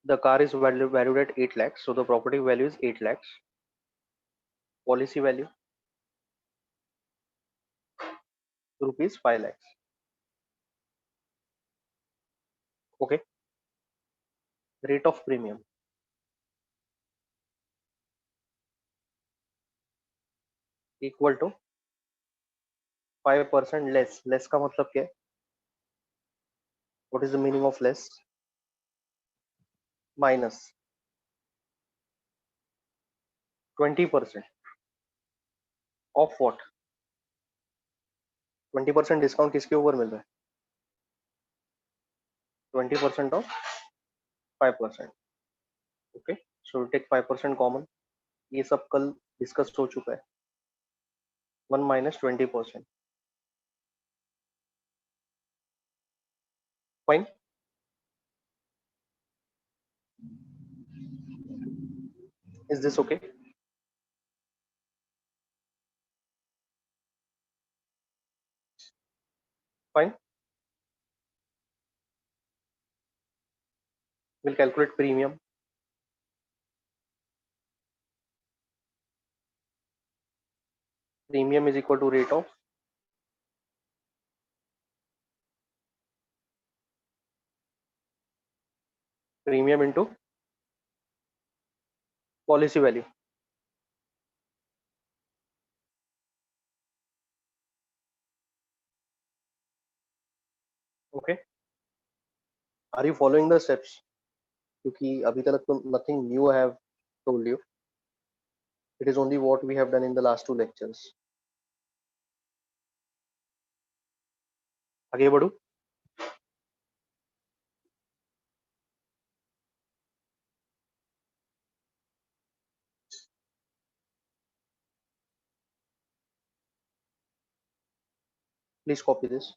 The car is valued at 8 lakhs, so the property value is 8 lakhs. Policy value rupees 5 lakhs. Okay. Rate of premium equal to 5% less. Less का मतलब क्या है? What is the meaning of less? Minus 20% of what? 20% discount किसके ऊपर मिल रहा है? 20% of 5%. Okay, so take 5% common. ये सब कल डिस्कस हो चुका है. 1 minus 20%. Fine. Is this okay? Fine. We'll calculate premium. Premium is equal to rate of premium into policy value. Okay. Are you following the steps? क्योंकि अभी तक तो nothing new I have told you. It is only what we have done in the last 2 lectures. आगे बढ़ू. Please copy this.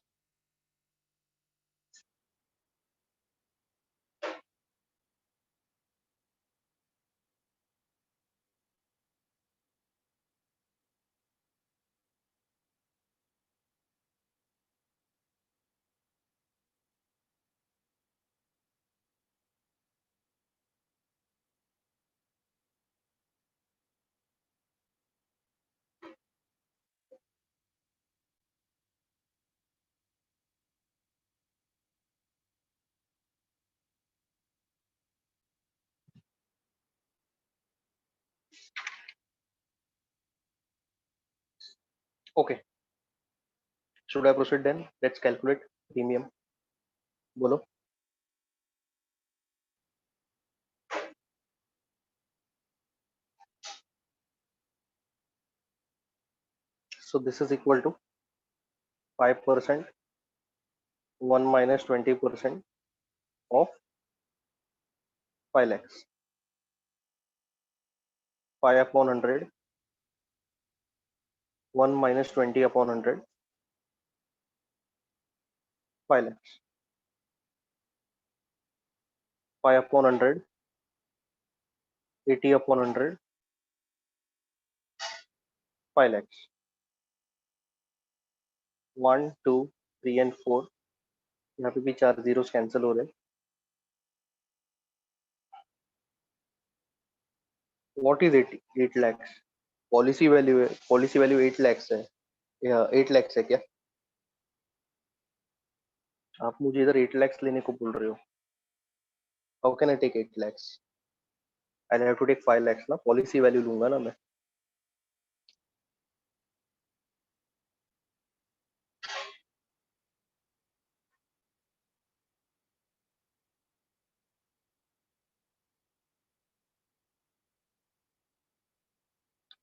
Okay. Should I proceed then? Let's calculate premium. बोलो. So this is equal to 5%, 1 minus 20% of 5 lakhs. 5 upon 100, 1 minus 20 upon 100, 5 lakhs. 5 upon 100, 80 upon 100, 5 lakhs. 1, 2, 3 and 4. यहाँ पे भी 4 zeros cancel हो रहे. What is 8 lakhs? Policy value है. Policy value 8 lakhs है. 8 lakhs है क्या? आप मुझे इधर 8 lakhs लेने को बोल रहे हो. How can I take 8 lakhs? I'll have to take 5 lakhs ना. पॉलिसी वैल्यू लूंगा ना मैं.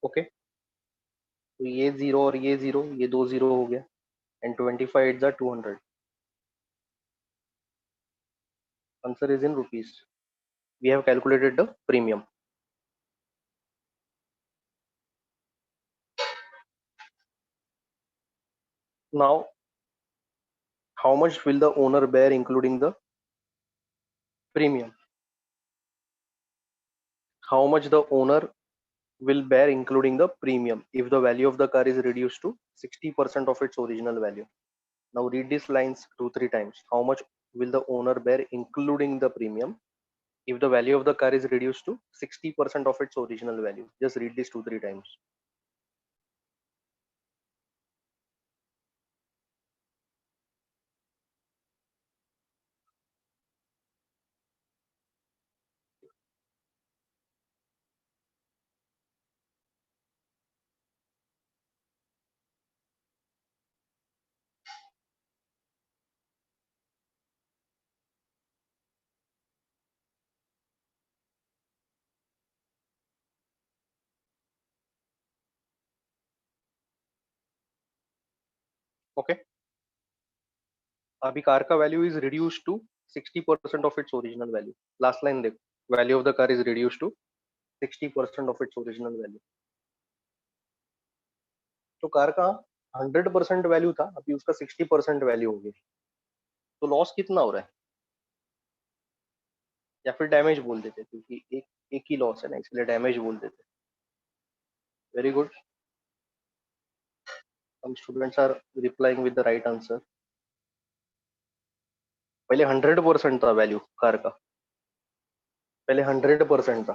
ओके. तो ये 0 और ये 0, ये 2 0 हो गया. And 25 is 200. Answer is in rupees. We have calculated the premium. Now, how much will the owner bear including the premium? How much the owner will bear including the premium if the value of the car is reduced to 60% of its original value? Now read these lines 2-3 times. How much will the owner bear including the premium if the value of the car is reduced to 60% of its original value. Just read this 2-3 times. Okay, अभी car का value is reduced to 60% of its original value. Last line देखो, value of the car is reduced to 60% of its original value. तो car का 100% value था, अभी उसका 60% value हो गई. तो लॉस कितना हो रहा है? या फिर डैमेज बोल देते, क्योंकि एक ही लॉस है ना, इसलिए डैमेज बोल देते. Very good. some students are replying with the right answer. पहले 100% था वैल्यू कार का, पहले 100% था.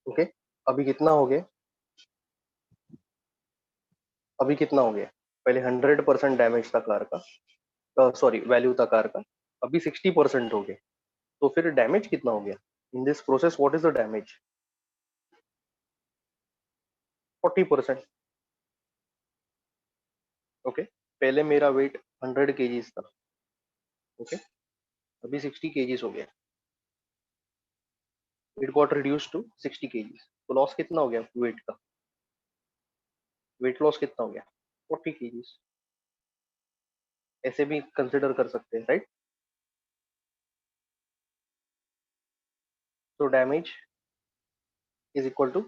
ओके, अभी कितना हो गया? अभी कितना हो गया? पहले 100% डैमेज था कार का, सॉरी वैल्यू था कार का, अभी 60% हो गया. तो फिर डैमेज कितना हो गया? In this process what is the damage? 40%. Okay, पहले मेरा वेट 100 kgs था. ओके, अभी 60 kgs हो गया. It got reduce to 60 kgs. तो लॉस कितना हो गया वेट का? वेट लॉस कितना हो गया? 40 kgs. ऐसे भी कंसिडर कर सकते हैं, राइट? तो damage is equal to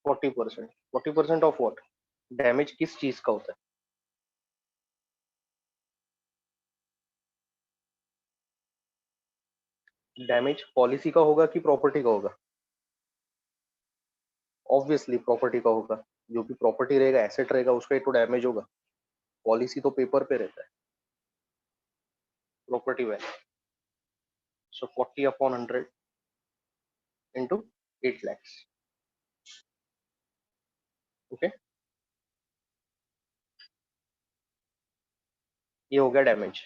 40%. 40% of what? Damage किस चीज का होता है? डैमेज पॉलिसी का होगा कि प्रॉपर्टी का होगा? ऑब्वियसली प्रॉपर्टी का होगा. जो भी प्रॉपर्टी रहेगा, एसेट रहेगा, उसका ही तो डैमेज होगा. पॉलिसी तो पेपर पे रहता है. प्रॉपर्टी वैल्यू, सो 40/100 इंटू 8 lakhs. ओके, ये हो गया डैमेज.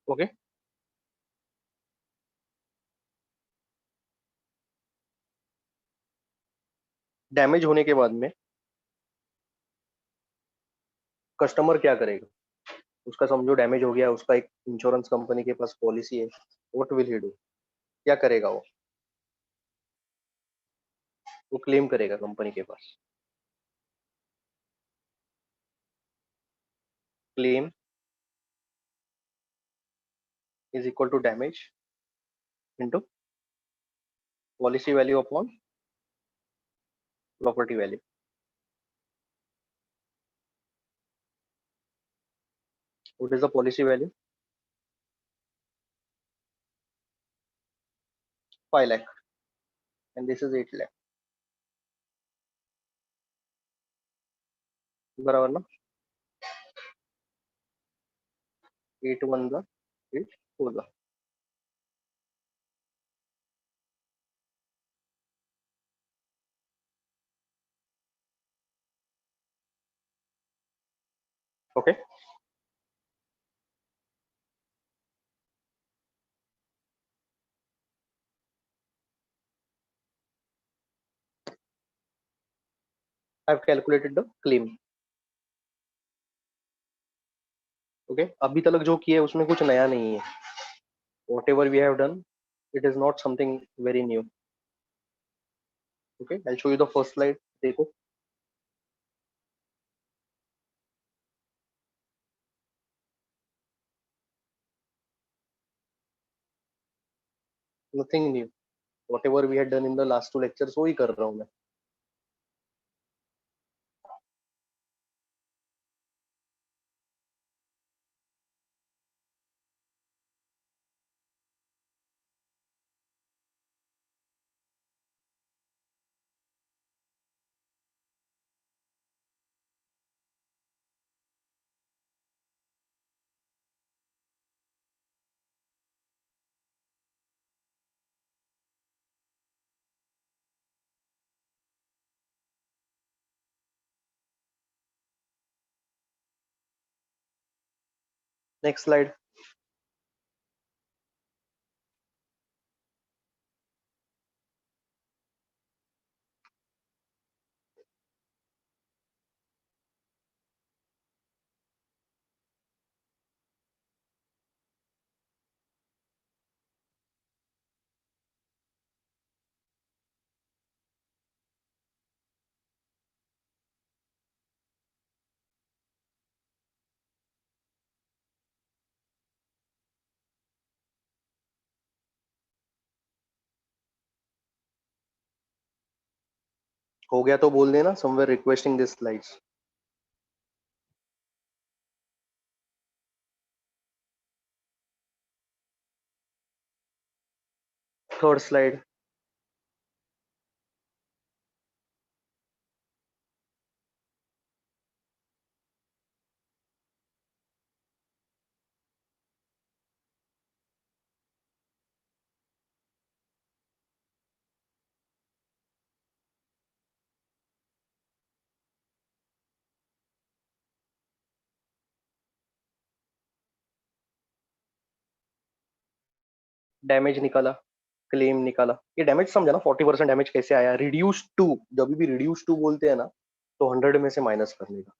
ओके, डैमेज होने के बाद में कस्टमर क्या करेगा? उसका समझो डैमेज हो गया, उसका एक इंश्योरेंस कंपनी के पास पॉलिसी है. What will he do? क्या करेगा वो क्लेम करेगा कंपनी के पास. Claim is equal to damage into policy value upon property value. What is the policy value? 5 lakh and this is 8 lakh. बराबर ना? 8 1 जा 8 4 जा. Okay, I have calculated the claim. Okay, अभी तक जो किया है उसमें कुछ नया नहीं है. Whatever we have done, it is not something very new. Okay, I show you the first slide. देखो, nothing new. Whatever we had done in the last 2 lectures वो ही कर रहा हूँ मैं. Next slide. हो गया तो बोल देना, somewhere requesting this slides. Third slide. Damage निकाला, क्लेम निकाला। ये डैमेज समझा ना, 40% डैमेज कैसे आया? रिड्यूस टू, जब भी रिड्यूस टू बोलते हैं ना, तो 100 में से माइनस करने का।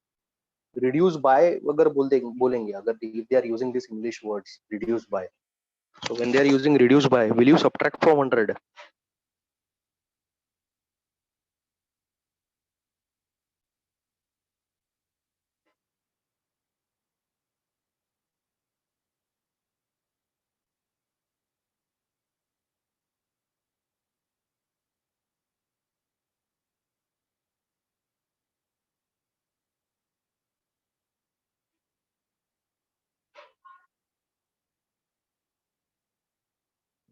रिड्यूस बाय अगर बोलेंगे, अगर they are using this English words reduce by, so when they are using reduce by, will you subtract from 100?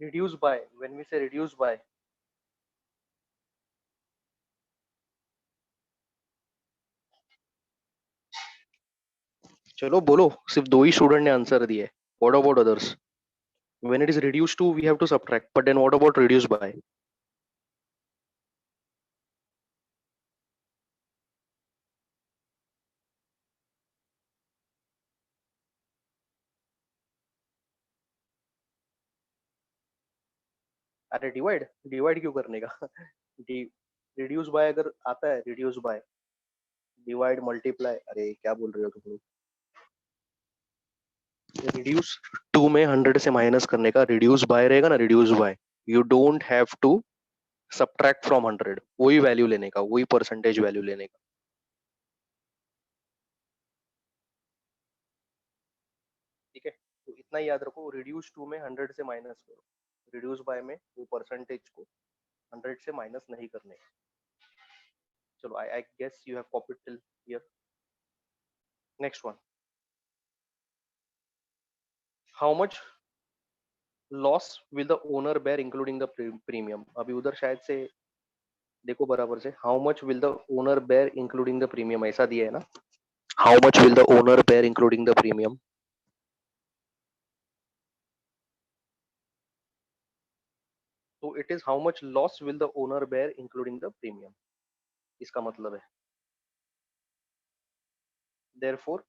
Reduce by, when we say reduce by, चलो बोलो, सिर्फ दो ही स्टूडेंट ने आंसर दिए। What about others? When it is reduced to, we have to subtract, but then what about reduce by? अरे divide, divide क्यों करने का? रिड्यूस बाय अगर आता है, रिड्यूस बाय, डिवाइड, मल्टीप्लाई, अरे क्या बोल रहे हो तुम लोग? रिड्यूस टू में 100 से माइनस करने का रिड्यूस बाय रहेगा ना, reduce by. You don't have to subtract from 100, वही वैल्यू लेने का, वही परसेंटेज वैल्यू लेने का। ठीक है, तो इतना ही याद रखो, रिड्यूस टू में 100 से माइनस करो, रिड्यूस बाय में वो परसेंटेज को 100 से माइनस नहीं करने का। चलो, I guess you have copied till here. Next one, how much loss will the owner bear including the premium? अभी उधर शायद से देखो बराबर से, how much will the owner bear including the premium ऐसा दिया है ना, how much will the owner bear including the premium. तो it is how much loss will the owner bear including the premium, इसका मतलब है। Therefore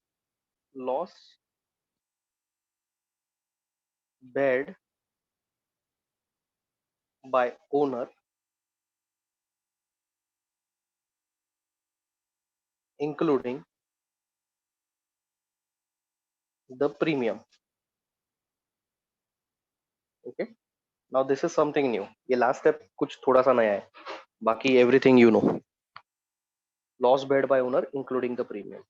loss beared bye owner including the premium. Okay, now this is something new, ये last step कुछ थोड़ा सा नया है, बाकी everything you know. Loss beared bye owner including the premium.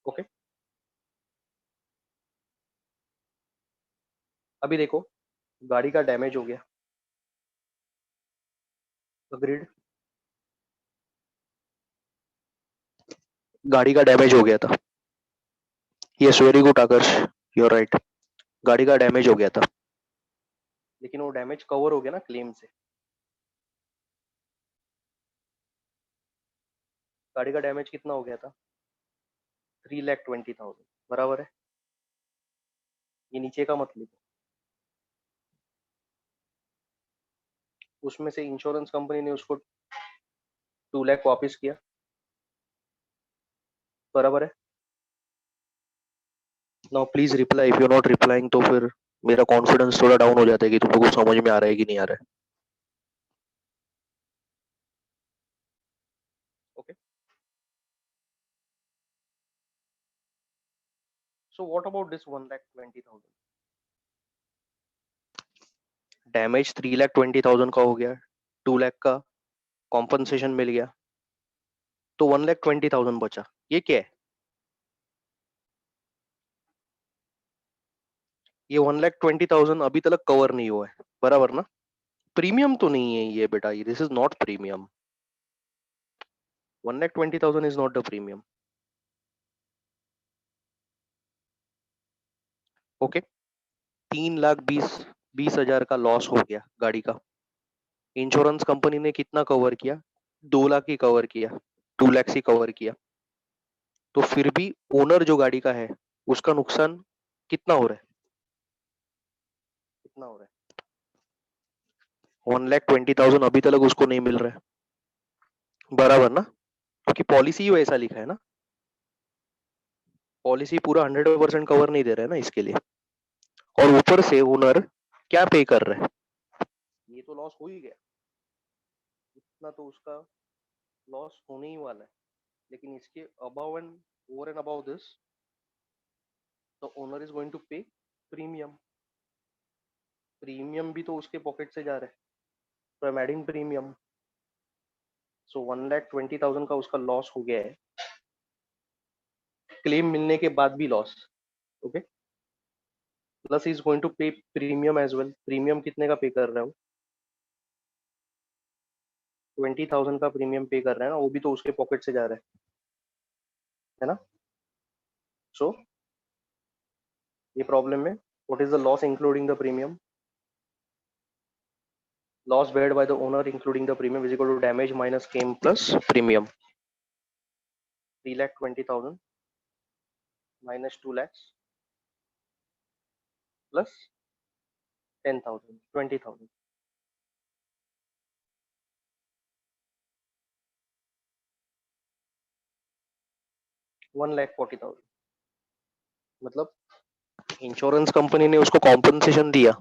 Okay, अभी देखो, गाड़ी का डैमेज हो गया, अग्रीड, गाड़ी का डैमेज हो गया था। Yes, very good Aakarsh, you are right, गाड़ी का डैमेज हो गया था, लेकिन वो डैमेज कवर हो गया ना क्लेम से। गाड़ी का डैमेज कितना हो गया था? 3,20,000, बराबर है। ये नीचे का मत लिखो, उसमें से इंश्योरेंस कंपनी ने उसको 2 लाख वापस किया, बराबर है। Now please reply, if you are not replying तो फिर मेरा कॉन्फिडेंस थोड़ा डाउन हो जाता है कि तुम लोग को समझ में आ रहा है कि नहीं आ रहा है. Okay, so what about this 1,20,000? Damage 3,20,000 का हो गया, 2 लाख का कॉम्पनसेशन मिल गया, तो 1,20,000 बचा. ये क्या है? ये 1,20,000 अभी तक कवर नहीं हुआ है, बराबर ना? प्रीमियम तो नहीं है ये बेटा, ये this is not premium. 1,20,000 is not the premium. Okay, 3,20,000 का लॉस हो गया गाड़ी का. इंश्योरेंस कंपनी ने कितना कवर किया? 2 लाख ही कवर किया, 2 लाख ही कवर किया. तो फिर भी ओनर जो गाड़ी का है उसका नुकसान कितना हो रहा है? कितना हो रहा है? 1,20,000 अभी तक उसको नहीं मिल रहा है, बराबर ना? क्योंकि पॉलिसी ही वैसा लिखा है ना. पॉलिसी पूरा 100% कवर नहीं दे रहा है ना इसके लिए. और ऊपर से ओनर क्या पे कर रहा है? ये तो लॉस हो ही गया, इतना तो उसका लॉस होने ही वाला है. लेकिन इसके above and over and above this, the owner is going to pay premium. Premium भी तो उसके पॉकेट से जा रहा है, तो I am adding premium. So 1,20,000 का उसका लॉस हो गया है, क्लेम मिलने के बाद भी loss. Okay, plus is going to pay premium as well. Premium कितने का पे कर रहा है वो? 20,000 का प्रीमियम पे कर रहा है ना, वो भी तो उसके पॉकेट से जा रहा है ना? सो ये प्रॉब्लम है. What is the loss including the premium? Loss beared by the owner including the premium is equal to damage minus claim plus premium. 3,20,000 minus 2 lakhs plus 10,000, 20,000. 1,40,000. मतलब इंश्योरेंस कंपनी ने उसको कॉम्पनसेशन दिया,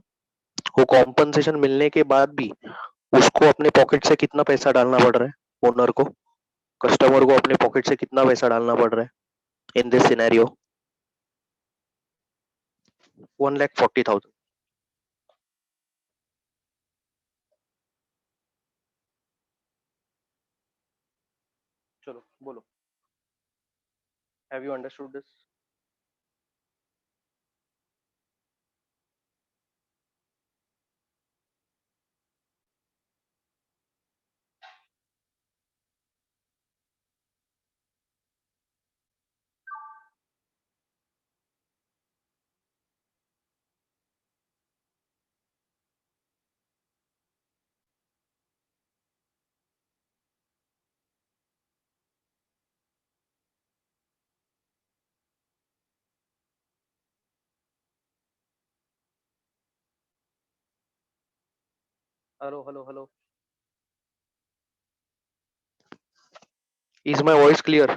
वो कॉम्पनसेशन मिलने के बाद भी उसको अपने पॉकेट से कितना पैसा डालना पड़ रहा है ओनर को? कस्टमर को अपने पॉकेट से कितना पैसा डालना पड़ रहा है इन दिस सिनेरियो? 1,40,000. चलो बोलो, have you understood this? Hello hello hello, is my voice clear?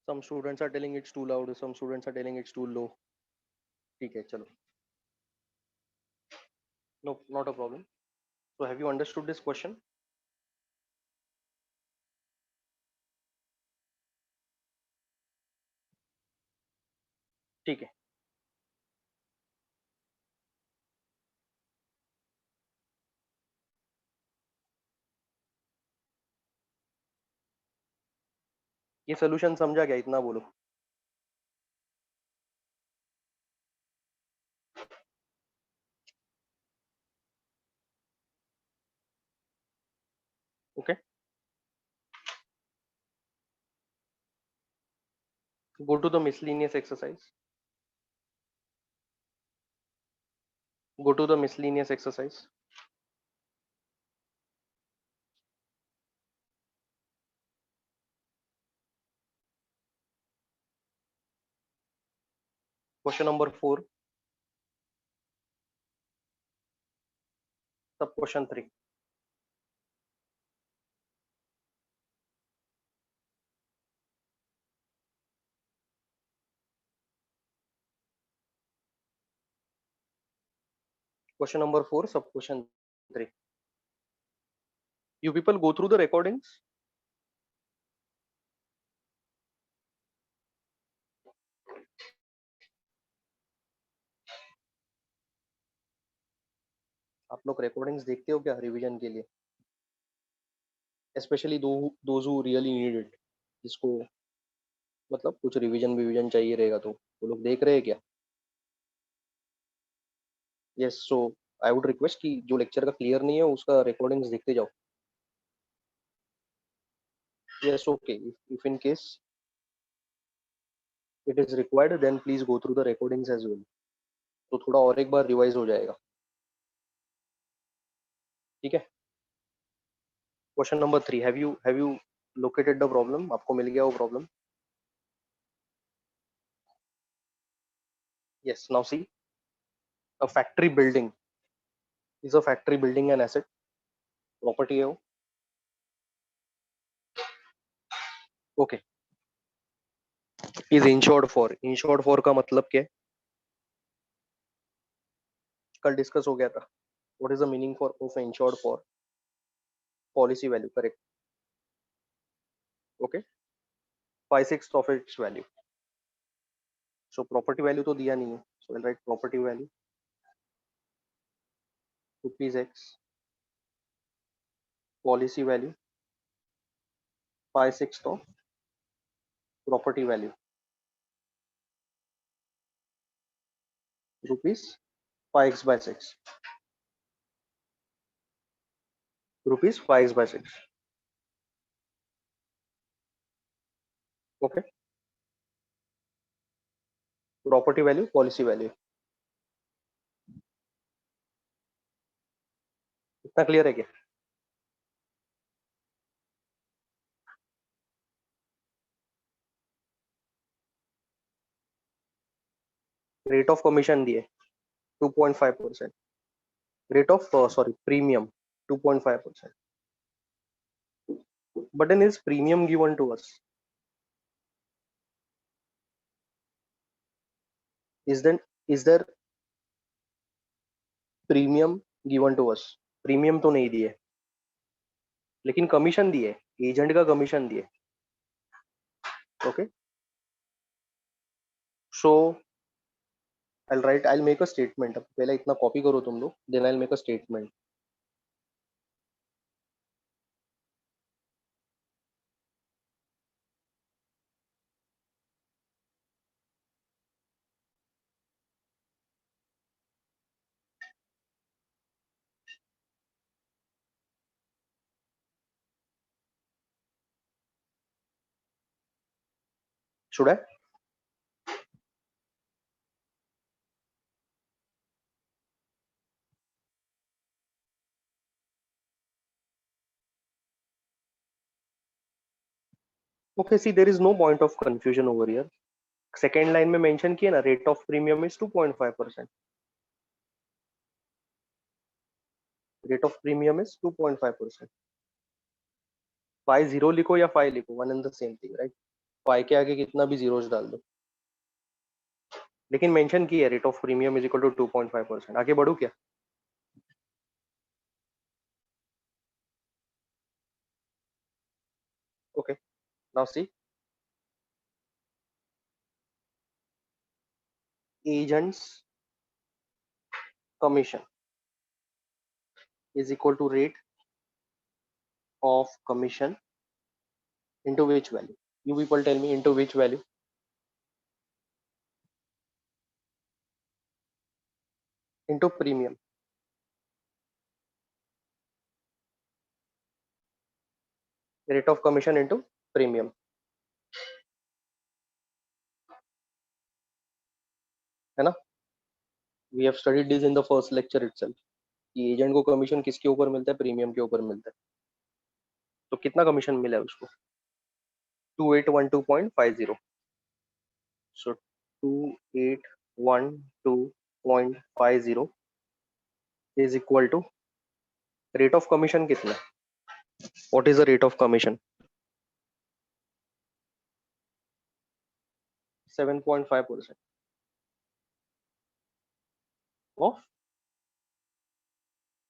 Some students are telling it's too loud, some students are telling it's too low. ठीक है चलो, no not a problem. So have you understood this question? ठीक है. ये solution समझा क्या? इतना बोलो. Okay, go to the miscellaneous exercise. Go to the miscellaneous exercise. Question number 4, sub question 3. Question number 4, sub question 3. You people go through the recordings. आप लोग recordings देखते हो क्या रिवीजन के लिए? Specially those who really need it, जिसको मतलब कुछ रिवीजन चाहिए रहेगा, तो वो लोग देख रहे हैं क्या? Yes, so I would request कि जो लेक्चर का क्लियर नहीं है उसका रिकॉर्डिंग्स देखते जाओ. Yes, okay. If in case it is required then please go through the recordings as well. तो थोड़ा और एक बार रिवाइज हो जाएगा. ठीक है. Question number 3, have you located the problem? आपको मिल गया वो problem? Yes, now see. A factory building is a factory building an asset, property है वो. ओके. इज इंश्योर्ड फॉर का मतलब क्या है? कल डिस्कस हो गया था. What is the meaning for of insured for? Policy value, correct. Okay. 5/6 of its value. So property value तो दिया नहीं है, so will write property value rupees x, policy value 5/6 of property value rupees 5x/6, rupees 5x/6. Okay. Property value, policy value. इतना clear है क्या? Rate of commission दिए 2.5%. Rate of sorry premium 2.5%. But then is premium given to us? Is there premium given to us? Premium तो नहीं दिए, लेकिन commission दिए, agent का कमीशन दिए. Okay. So I make a statement. अब पहले इतना कॉपी करो तुम लोग, then I make a statement. Should I? Okay, see there is no point of confusion over here. Second line में मेंशन किया ना, rate of premium is 2.5%. Rate of premium is 2.5%. 5 0 लिखो या 5 लिखो, one and the same thing, right? 5 के आगे कितना भी जीरोस डाल दो, लेकिन मेंशन किया rate of premium is equal to 2.5%. आगे बढ़ू क्या? Okay. Now see, agents commission is equal to rate of commission into which value? You people tell me into which value? Into premium. Rate of commission into premium. है ना? We have studied this in the first lecture itself. कि agent को commission किसके ऊपर मिलता है? Premium के ऊपर मिलता है. तो कितना कमीशन मिला है उसको? 2812.50. सो 2812.50 32.50 is equal to rate of commission कितना है? What is the rate of commission? 7.5% of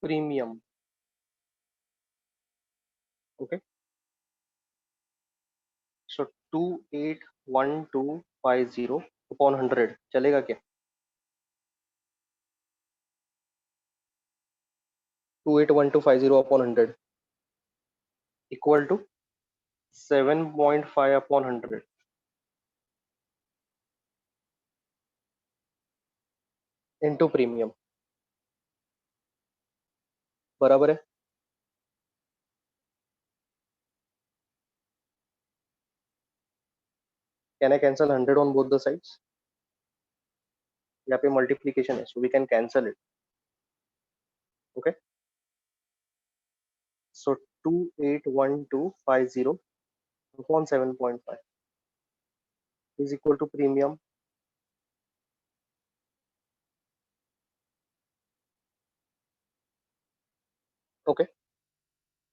premium. Okay, so 281250 upon 100 चलेगा क्या? 281250 upon 100 equal to 7.5 upon 100 into premium. बराबर है? Can I cancel 100 on both the sides? यहाँ पे multiplication है, so we can cancel it. Okay, so 281250 upon 7.5 is equal to premium. Okay,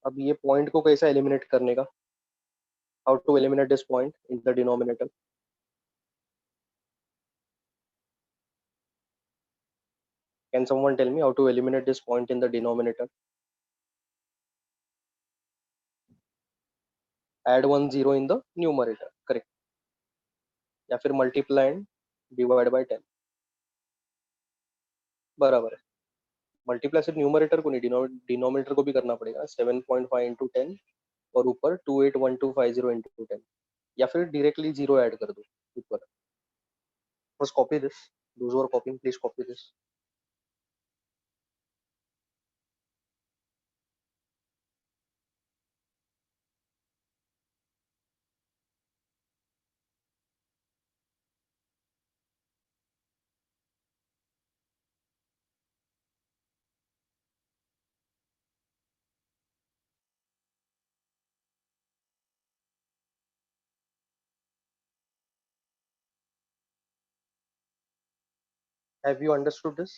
अब ये point को कैसा eliminate करने का? How to eliminate this point in the denominator? Can someone tell me how to eliminate this point in the denominator? Add one zero in the numerator, correct? या फिर multiply and divide by 10. बराबर है. Multiply सिर्फ numerator को नहीं, denominator को भी करना पड़ेगा. 7.5 इंटू 10 और ऊपर 281250 इंटू 10, या फिर डायरेक्टली जीरो ऐड कर दो ऊपर. बस copy this. Those are copying, please copy this. Have you understood this?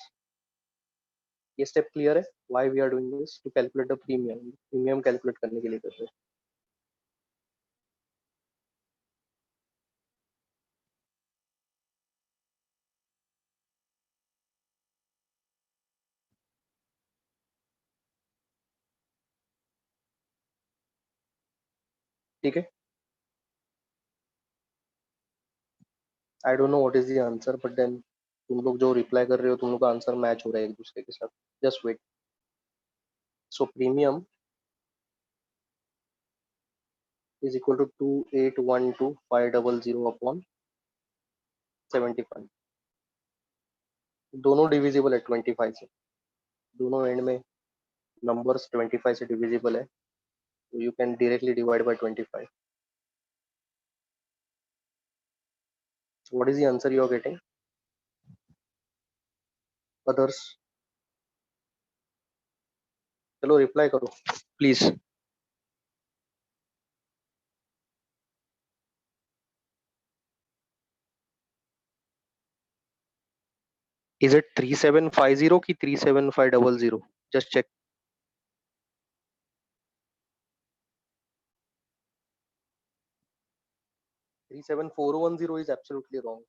ये स्टेप क्लियर है? Why we are doing this? To calculate the premium. Premium calculate करने के लिए करते हैं. ठीक है. I don't know what is the answer, but then तुम लोग जो रिप्लाई कर रहे हो, तुम लोग का आंसर मैच हो रहा है एक दूसरे के साथ. Just wait. So premium is equal to 2812,500 upon 75. दोनों डिविजिबल है 25 से. दोनों एंड में नंबर्स 25 से डिविजिबल है, तो you can directly divide by 25. So what is the answer you are getting? Others, चलो रिप्लाई करो प्लीज. Is it 3750 की 37500? Just check. 37410 is absolutely wrong.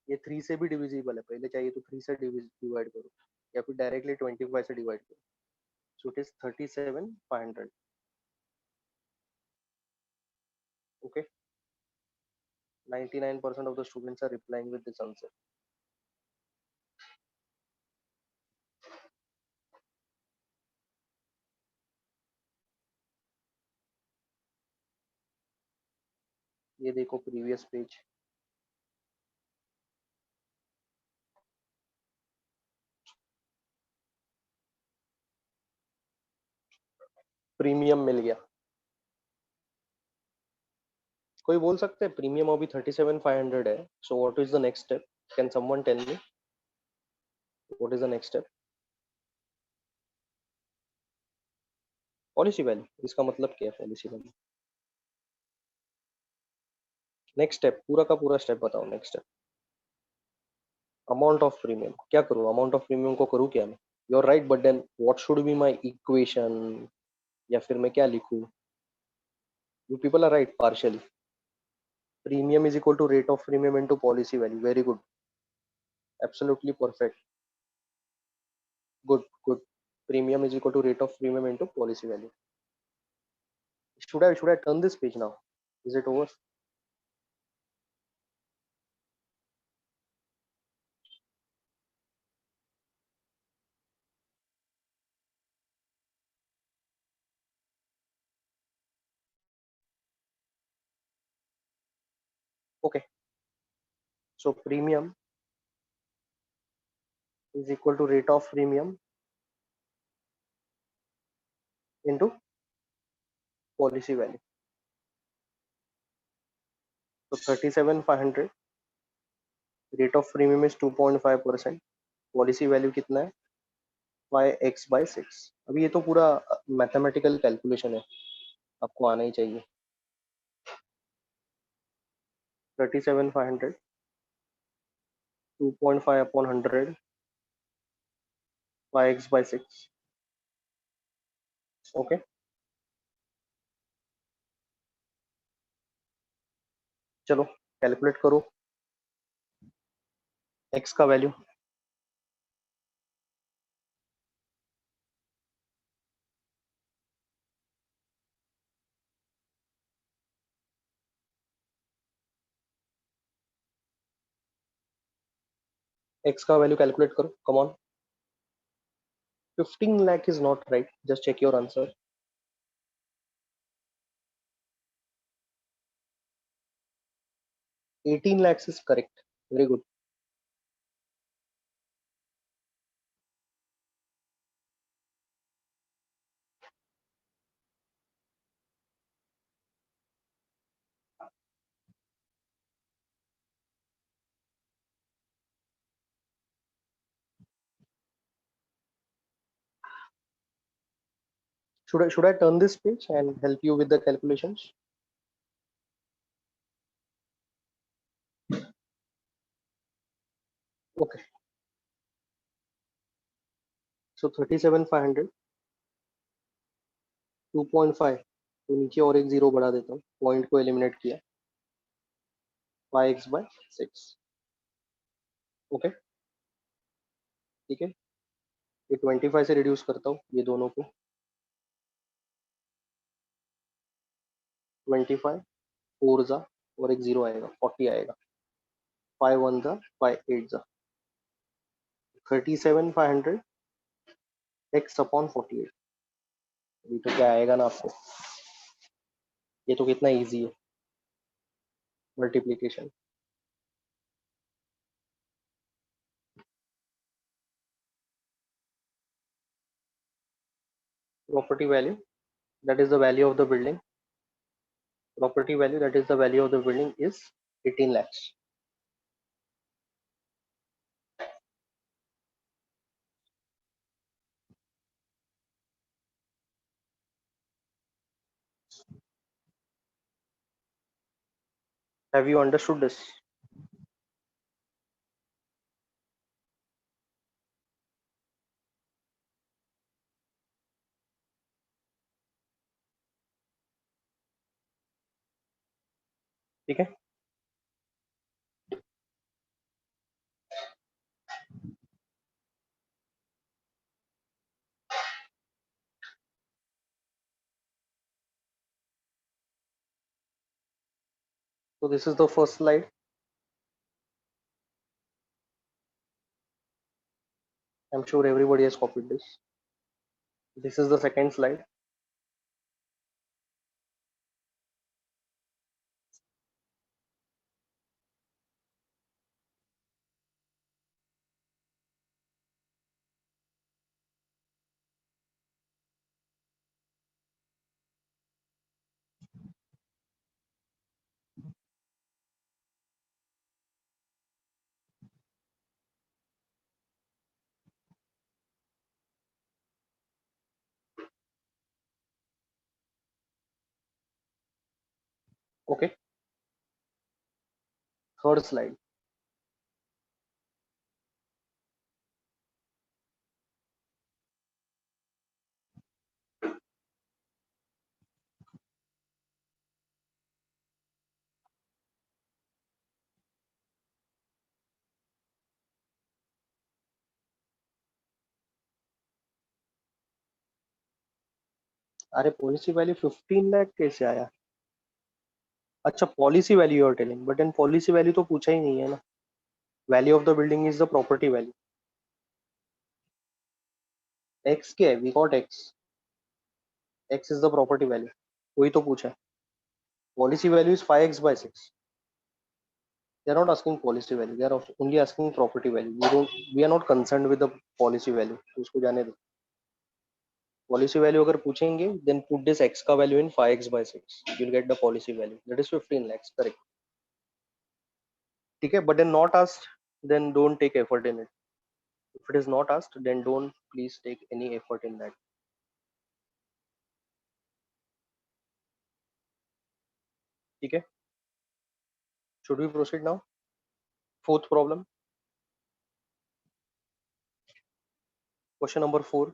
ये 3 से भी डिविजिबल है. पहले चाहिए तो 3 से डिवाइड करो, या फिर डायरेक्टली 25 से डिवाइड करो. So it is 37,500. Okay, 99% of the students are replying with this answer. ये देखो प्रीवियस पेज. प्रीमियम मिल गया. कोई बोल सकते हैं प्रीमियम अभी 37,500 है. So what is the next step? Can someone tell me what is the next step? Policy value. इसका मतलब क्या है पॉलिसी वैल्यू? नेक्स्ट स्टेप, पूरा का पूरा स्टेप बताओ। Next step, amount of premium क्या करूँ, अमाउंट ऑफ प्रीमियम को करूँ क्या मैं? You are right, but then what should be my equation, या फिर मैं क्या लिखूँ? You people are right partially. Premium is equal to rate of premium into policy value, very good, absolutely perfect, good. Premium is equal to rate of premium into policy value. Should I turn this page now? Is it over? Okay. So premium is equal to rate of premium into policy value. So 37,500, rate of premium is 2.5%, policy value कितना है? 5x/6। अभी ये तो पूरा mathematical calculation है, आपको आना ही चाहिए। 37,500, 2.5/100, 5x/6। ओके, चलो कैलकुलेट करो x का वैल्यू। x का वैल्यू कैलकुलेट करो, come on. 15 lakh is not right, just check your answer। 18 lakhs is correct, very good। Should I turn this page and help you with the calculations? Okay, so 37,500, 2.5, तो नीचे और एक zero बढ़ा देता हूँ, point को eliminate किया, 5x/6। Okay, ठीक है, ये 25 से रिड्यूस करता हूँ ये दोनों को, 25, 4 जा और एक जीरो आएगा, 40 आएगा, 5 1 जा, 5 8 जा, 37,500 x/48। अभी तो क्या आएगा ना आपको, ये तो कितना इजी है, multiplication. Property value, that is the value of the building, property value, that is the value of the building, is 18 lakhs। Have you understood this? ठीक है, so this is the first slide, I'm sure everybody has copied this। This is the second slide। Okay, third slide. अरे policy value 15 lakh कैसे आया? अच्छा policy value you are telling, but in policy value तो पूछा ही नहीं है ना। Value of the building is the property value. X क्या है? We got x. X is the property value, वही तो पूछा है। Policy value is 5x/6। They are not asking policy value, they are only asking property value. We are not concerned with the policy value, तो उसको जाने दो। Policy value अगर पूछेंगे then put this x का value in 5x/6, you'll get the policy value, that is 15 lakhs, correct? ठीक है, but then not asked, then don't take effort in it. If it is not asked, then don't please take any effort in that. ठीक है, should we proceed now? Fourth problem, question number 4.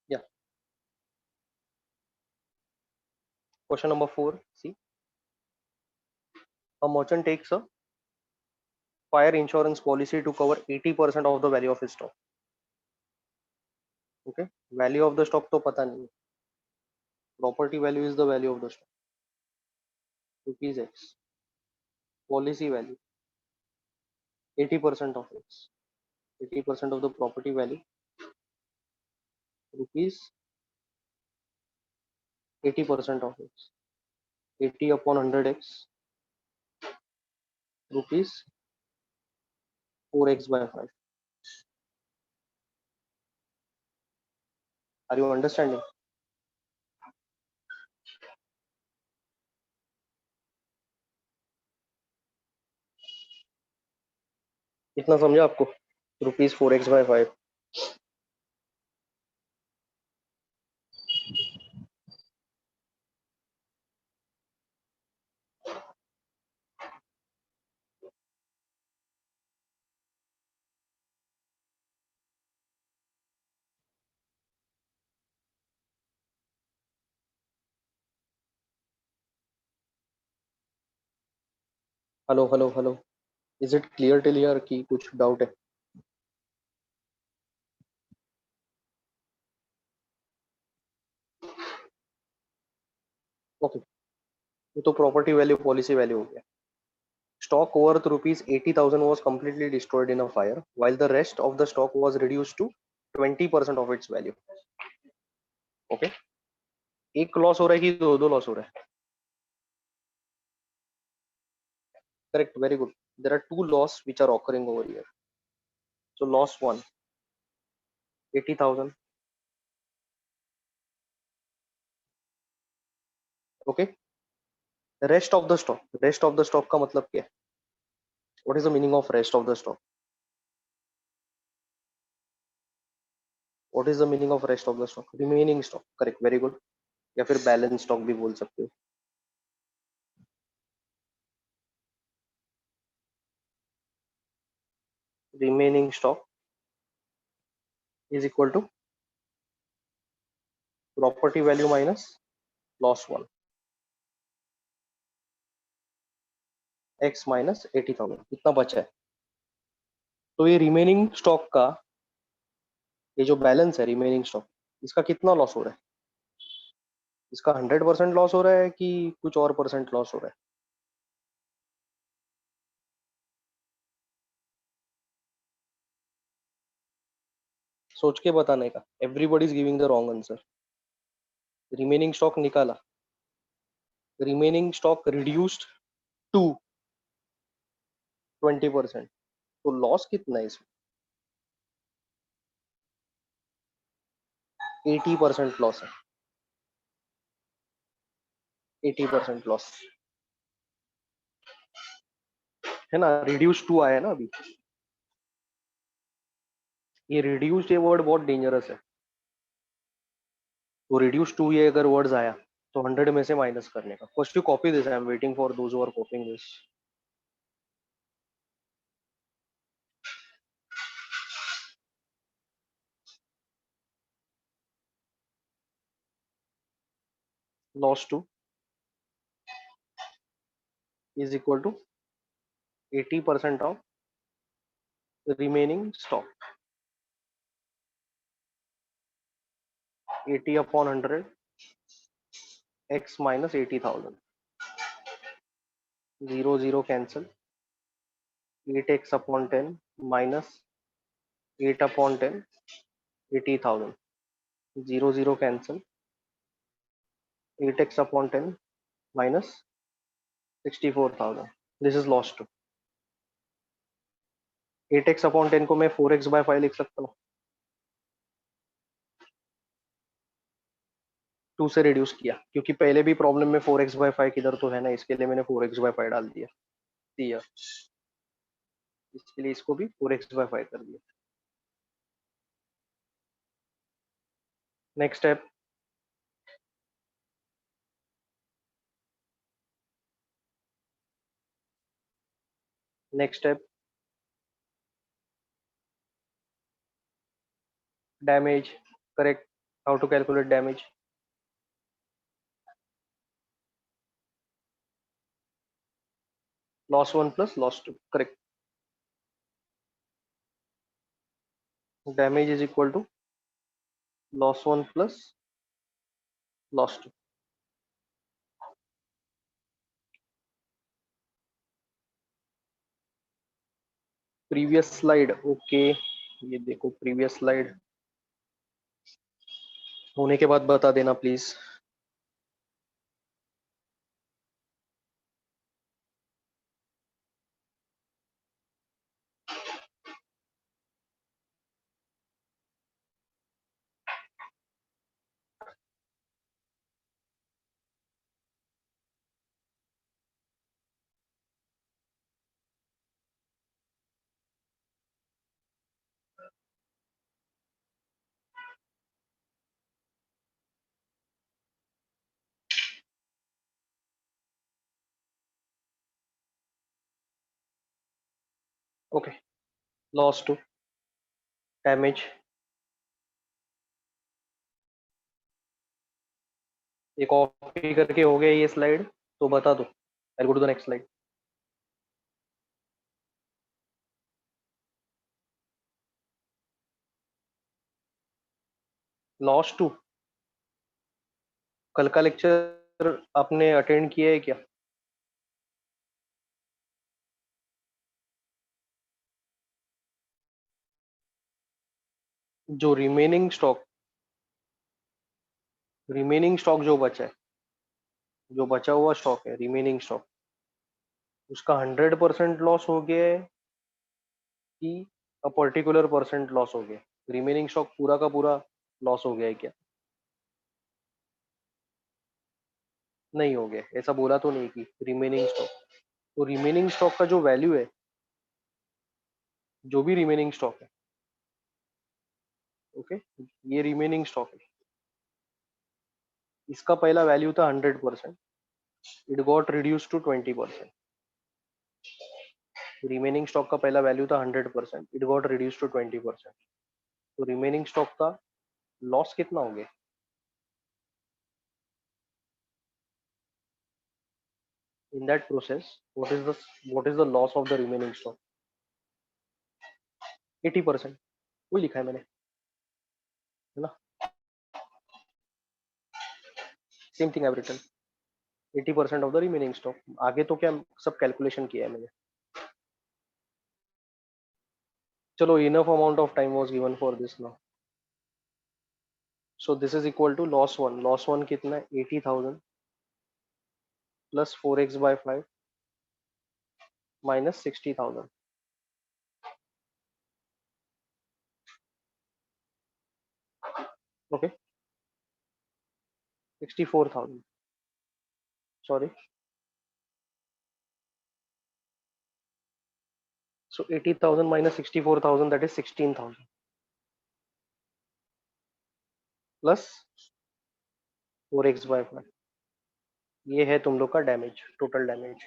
Yeah, question number 4. See, a merchant takes a fire insurance policy to cover 80% of the value of his stock. Okay, value of the stock तो पता नहीं, property value is the value of the stock, rupees x, policy value 80% of x, 80% of the property value, rupees 80% of x, 80 upon 100x, rupees 4x/5. Are you understanding? इतना समझा आपको? Rupees 4x/5। Hello hello hello, is it clear till here कि कुछ doubt है? Okay, ये तो property value policy value हो गया। Stock worth rupees 80,000 was completely destroyed in a fire, while the rest of the stock was reduced to 20% of its value. Okay, एक loss हो रहा है कि दो दो लॉस हो रहा है? Correct, very good. There are two loss which are occurring over here. So loss one, 80,000. Okay, rest of the stock का मतलब क्या है? What is the meaning of rest of the stock? What is the meaning of rest of the stock? Remaining stock, correct, very good. या फिर balance stock भी बोल सकते हो। Remaining stock is equal to property value minus loss one, x minus 80,000, इतना बचा है। तो ये रिमेनिंग स्टॉक का, ये जो बैलेंस है रिमेनिंग स्टॉक, इसका कितना लॉस हो रहा है? इसका 100% लॉस हो रहा है कि कुछ और परसेंट लॉस हो रहा है? सोच के बताने का, everybody is giving the wrong answer. Remaining stock निकाला, रिमेनिंग स्टॉक रिड्यूस्ड टू 20%, तो लॉस कितना है इसमें? 80% लॉस है, 80% लॉस है ना। रिड्यूस टू आया है ना अभी, ये रिड्यूस्ड ये वर्ड बहुत डेंजरस है। तो रिड्यूस टू ये अगर वर्ड्स आया तो 100 में से माइनस करने का। First you copy this, I am waiting for those who are copying this. Loss two is equal to 80% of remaining stock. 80 upon 100 x minus 80,000। 0 0 cancel. 8x upon 10 minus 8 upon 10 80,000। 0 0 cancel. 8x upon 10 minus 64,000। This is loss two. 8x upon 10 को मैं 4x bye 5 लिख सकता हूँ। 2 से reduce किया क्योंकि पहले भी प्रॉब्लम में 4x बाय 5 किधर तो है ना, इसके लिए मैंने 4x बाय 5 डाल दिया। इसके लिए इसको भी 4x बाय 5 कर दिया। Next step, next step damage. Correct. How to calculate damage? Loss one plus loss two. Correct. Damage is equal to loss one plus loss two. Previous slide, okay. ये देखो प्रीवियस स्लाइड होने के बाद बता देना please. Okay, loss two damage. ये copy करके हो गया ये स्लाइड, तो बता दो। I go to the next slide. Loss two, कल का लेक्चर आपने अटेंड किया है क्या? जो रिमेनिंग स्टॉक जो बचा है, जो बचा हुआ स्टॉक है रिमेनिंग स्टॉक, उसका 100% लॉस हो गया है कि अ पर्टिकुलर परसेंट लॉस हो गया? रिमेनिंग स्टॉक पूरा का पूरा लॉस हो गया है क्या? नहीं हो गया, ऐसा बोला तो नहीं कि रिमेनिंग स्टॉक। तो रिमेनिंग स्टॉक का जो वैल्यू है, जो भी रिमेनिंग स्टॉक है, ओके, ये रिमेनिंग स्टॉक है। इसका पहला वैल्यू था 100%, it got reduce to 20%। Remaining stock का पहला वैल्यू था 100%, इट गॉट रिड्यूस टू 20%। तो रिमेनिंग स्टॉक का लॉस कितना हो गया? In that process what is the loss of the remaining stock? 80%। वही लिखा है मैंने, है ना? Same thing I written, 80% of the remaining stock. आगे तो क्या सब कैलकुलेशन किया है मैंने। चलो, enough amount of time was given for this now. So this is equal to loss one. Loss one कितना है? 80,000 plus 4x/5 minus 60,000। Okay, 64,000, sorry. So 80,000 minus 64,000, that is 16,000। Plus 4x/5। ये है तुम लोग का damage, total damage.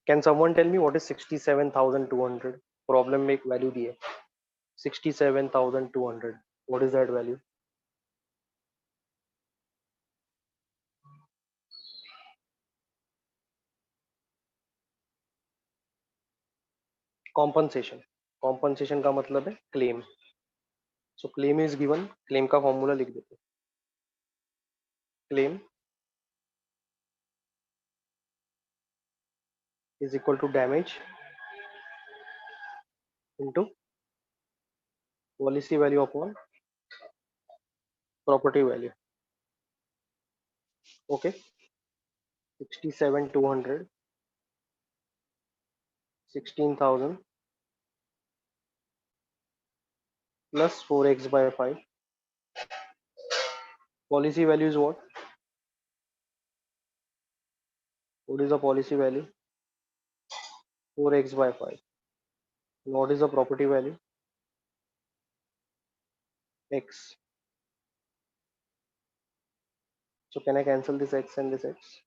Can someone tell me what is 67,200? Problem में एक value दी है 67,200, what is that value? Compensation. Compensation का मतलब है claim. So claim is given, claim का फॉर्मूला लिख देते। Claim is equal to damage into policy value upon property value. Okay, 67,200, 16,000 plus 4x/5. Policy value is what? What is the policy value? 4x/5. What is the property value? X. So can I cancel this x and this x?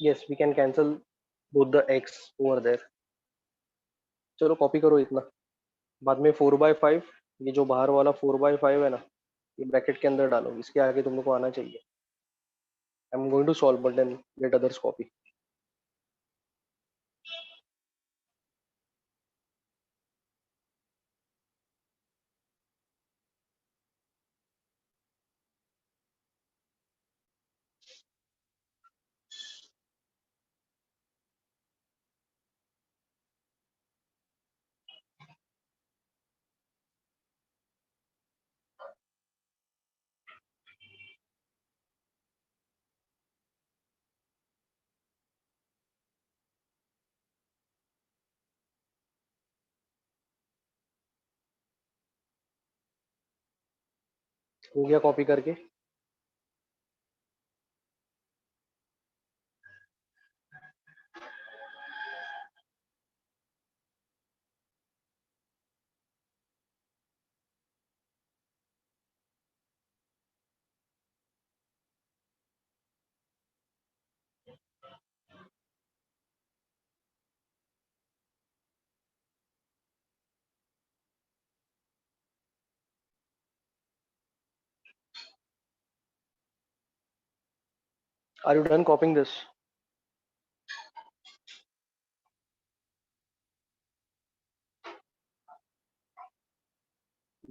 Yes, we can cancel both the x over there. चलो copy करो इतना, बाद में 4/5, ये जो बाहर वाला 4/5 है ना, ये ब्रैकेट के अंदर डालो, इसके आगे तुम लोग को आना चाहिए। I am going to solve but then let others copy. हो गया कॉपी करके? Are you done copying this?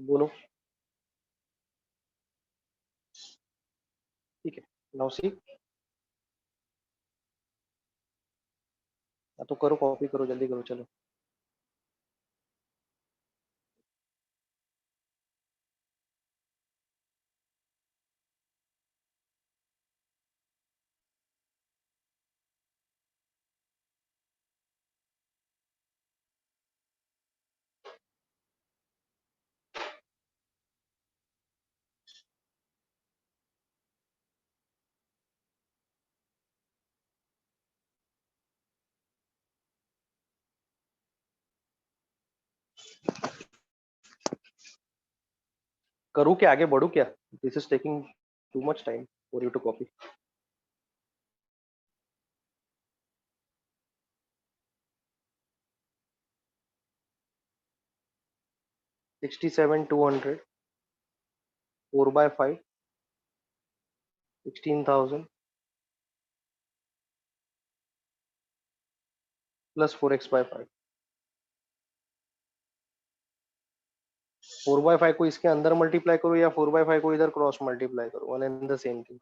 बोलो। ठीक है, नाउ सी। तो करो, कॉपी करो, जल्दी करो, चलो। करूँ क्या, आगे बढ़ू क्या? This is taking too much time for you to copy. 67,200, 4/5, 16,000 plus 4x/5। 4/5 को इसके अंदर मल्टीप्लाई करो या 4/5 को इधर क्रॉस मल्टीप्लाई करो, one and the same thing.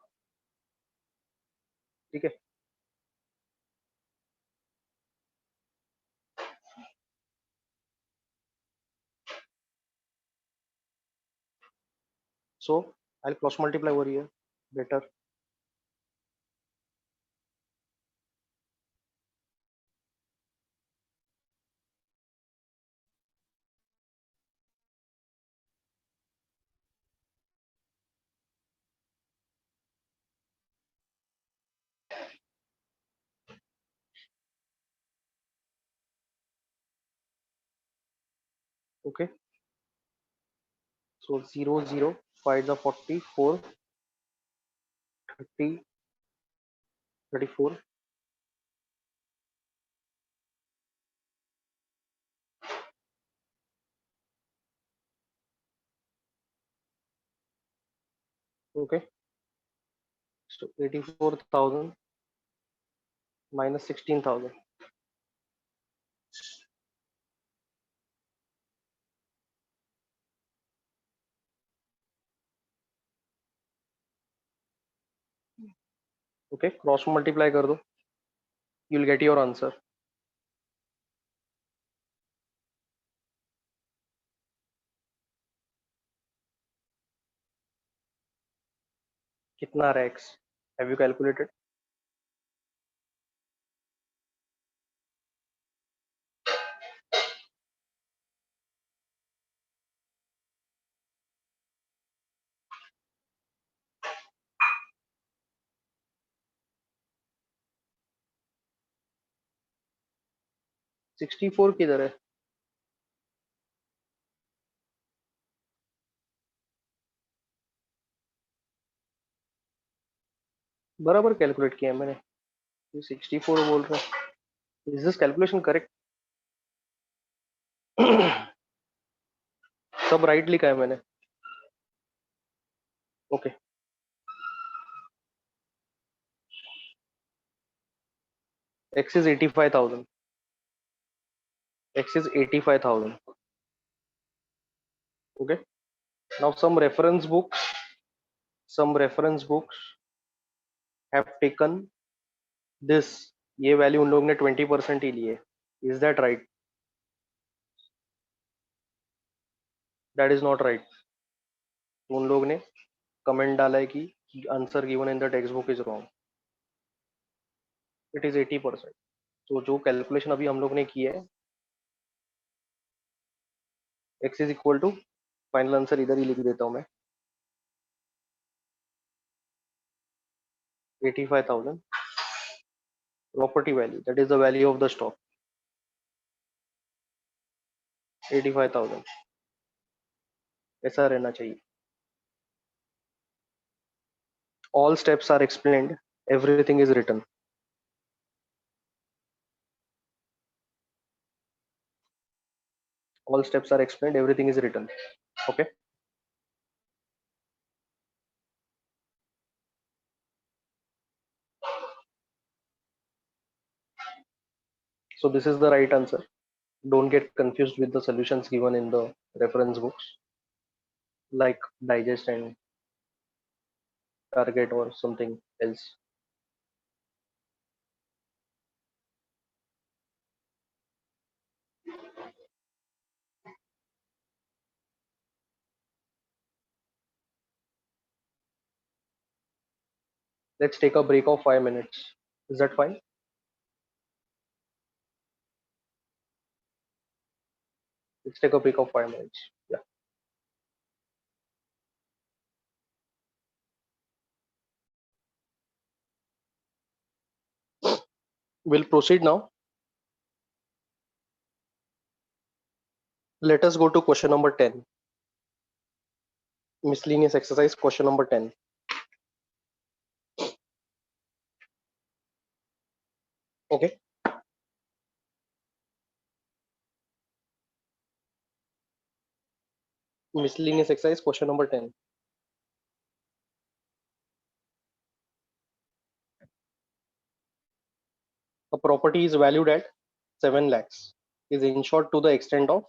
ठीक है, so I cross multiply over here, better. Okay, so 0 0 5 the 40 4 30 34. Okay, so 84,000 minus 16,000. Okay, cross multiply कर दो, you'll get your answer. कितना आ रहा है x? Have you calculated? Sixty four किधर है? बराबर कैलकुलेट किया है मैंने, ये 64 बोल रहा है. Is this calculation correct? सब राइट लिखा है मैंने. Okay, x is 85,000. X is 85,000. Okay, now some reference books have taken this, ये वैल्यू उन लोग ने 20% ही लिए. Is that right? That is not right. उन लोग ने कमेंट डाला है कि answer given in the text book is wrong. It is 80%. तो जो कैलकुलेशन अभी हम लोग ने की है, x is equal to, final answer इधर ही लिख देता हूँ मैं, 85,000 property value, that is the value of the stock. 85,000 ऐसा रहना चाहिए. All steps are explained, everything is written. All steps are explained, everything is written. Okay, so this is the right answer. Don't get confused with the solutions given in the reference books like digest and target or something else. Let's take a break of 5 minutes. Is that fine? Let's take a break of 5 minutes. Yeah, we'll proceed now. Let us go to question number 10. Miscellaneous exercise question number 10. Okay, miscellaneous exercise question number 10. A property is valued at 7 lakhs, is insured to the extent of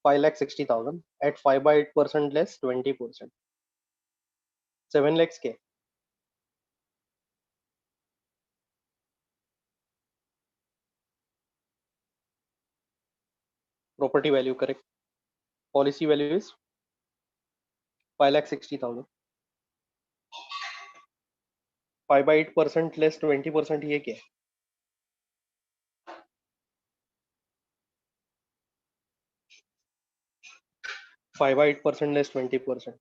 5,60,000 at 5 by 8% less 20%. 7 lakhs के property value correct. Policy value is 5,60,000. 5 by 8% less 20% ये क्या है? 5 by 8% less 20%.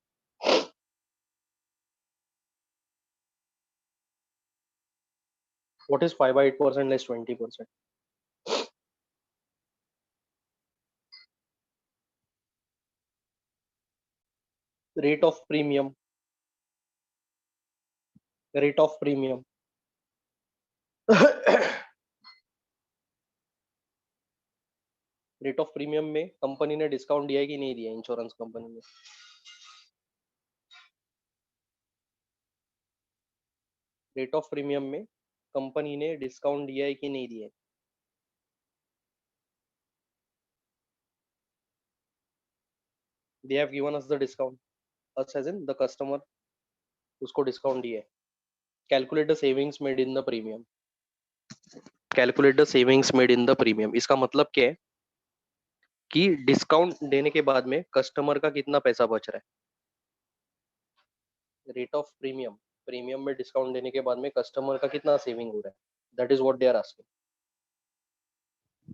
What is 5 by 8% less 20%? Rate of premium, rate of premium. Rate of premium में company ने discount दिया है कि नहीं दिया, इंश्योरेंस कंपनी ने? रेट ऑफ प्रीमियम में कंपनी ने डिस्काउंट दिया है कि नहीं दिया है? They have given us the discount, us as in the customer, उसको डिस्काउंट दिया है। Calculate the savings made in the premium, calculate the savings made in the premium, इसका मतलब क्या है कि डिस्काउंट देने के बाद में कस्टमर का कितना पैसा बच रहा है। रेट ऑफ प्रीमियम, प्रीमियम में डिस्काउंट देने के बाद में कस्टमर का कितना सेविंग हो रहा है, that is what they are asking.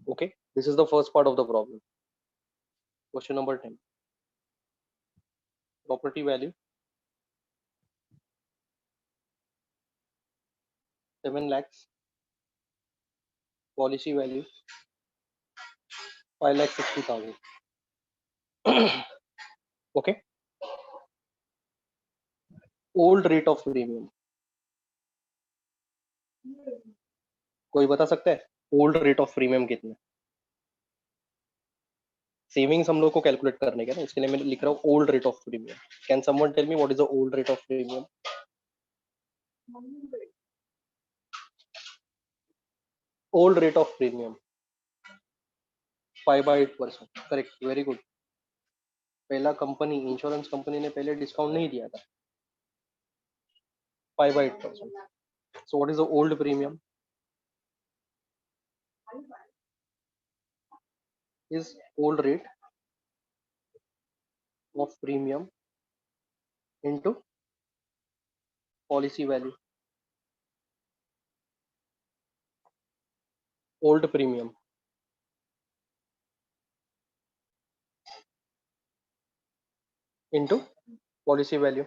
Okay, this is the first part of the problem. Question number 10, property value 7 lakhs, policy value 5,60,000। Okay, old rate of premium, कोई बता सकता है ओल्ड रेट ऑफ प्रीमियम कितना? Savings हम लोग को calculate करने का ना, इसके लिए मैं लिख रहा हूँ old rate of premium. Can someone tell me what is the old rate of premium? Old rate of premium 5/8%, correct, very good. पहला कंपनी, इंश्योरेंस कंपनी ने पहले डिस्काउंट नहीं दिया था, 5/8%। So what is the old premium? Is old rate of premium into policy value, old premium into policy value.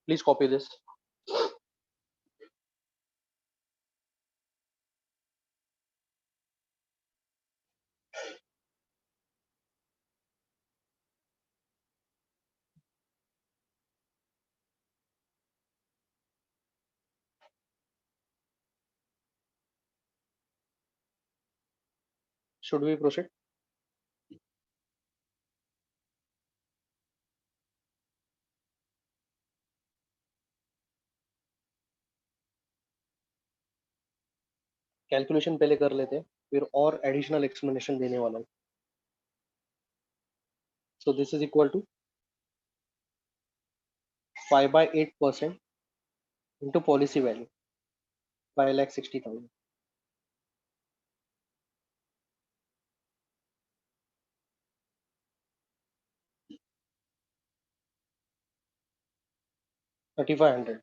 Please copy this. Should we proceed? Calculation पहले कर लेते हैं, फिर और एडिशनल एक्सप्लेनेशन देने वाला हूँ। So this is equal to 5/8% into policy value 5,60,000। $3,500।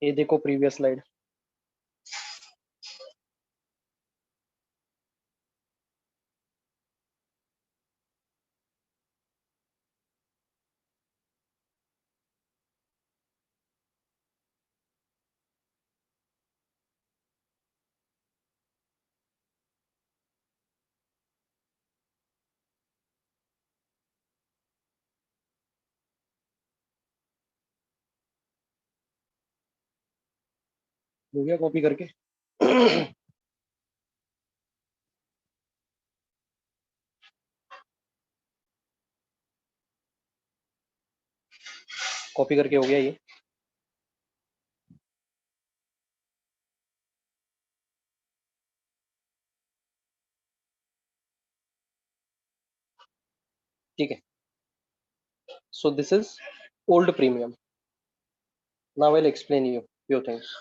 ये देखो प्रीवियस स्लाइड, हो गया कॉपी करके? कॉपी करके हो गया ये? ठीक है, सो this is old premium. Now I will explain you few things,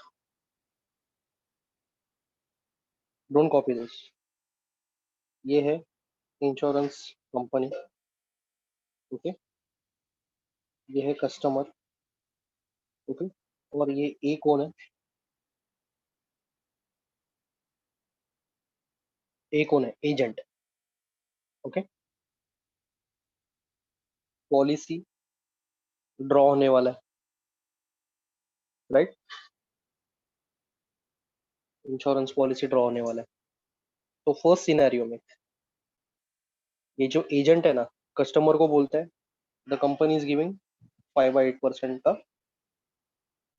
don't copy this. ये है इंश्योरेंस कंपनी, ओके, ये है कस्टमर, ओके, और ये ए कौन है? ए कौन है? Agent, okay. पॉलिसी ड्रॉ होने वाला है, राइट? इंश्योरेंस पॉलिसी ड्रॉ होने वाला है। तो फर्स्ट सिनेरियो में ये जो एजेंट है ना, कस्टमर को बोलता है द कंपनी इज गिविंग 5/8% का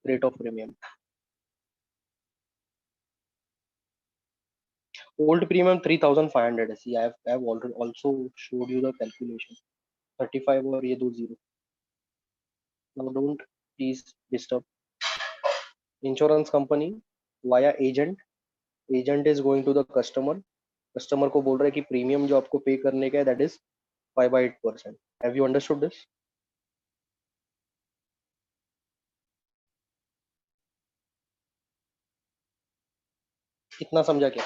rate of premium. Old premium 3,500 है। See I have already also showed you the calculation. 35 और ये 2 0। Now don't please disturb. Insurance company via agent, agent is going to the customer, customer को बोल रहा है कि premium जो आपको पे करने का है that is 5/8%। Have you understood this? कितना समझा क्या?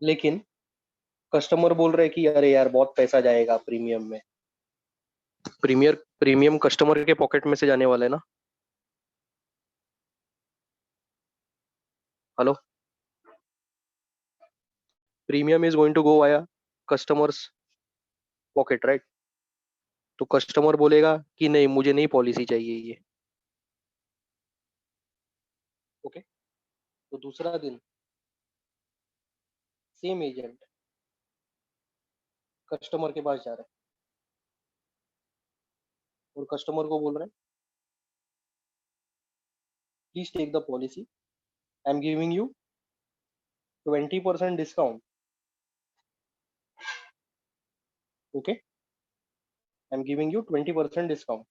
लेकिन कस्टमर बोल रहे हैं कि अरे यार बहुत पैसा जाएगा प्रीमियम में। प्रीमियम कस्टमर के पॉकेट में से जाने वाला है ना। Hello? Premium is going to go via customer's pocket, right? तो कस्टमर बोलेगा कि नहीं, मुझे नहीं पॉलिसी चाहिए ये। ओके। तो दूसरा दिन सेम एजेंट कस्टमर के पास जा रहा है और कस्टमर को बोल रहा है please take the policy, I am giving you 20% discount. Okay, I am giving you 20% discount.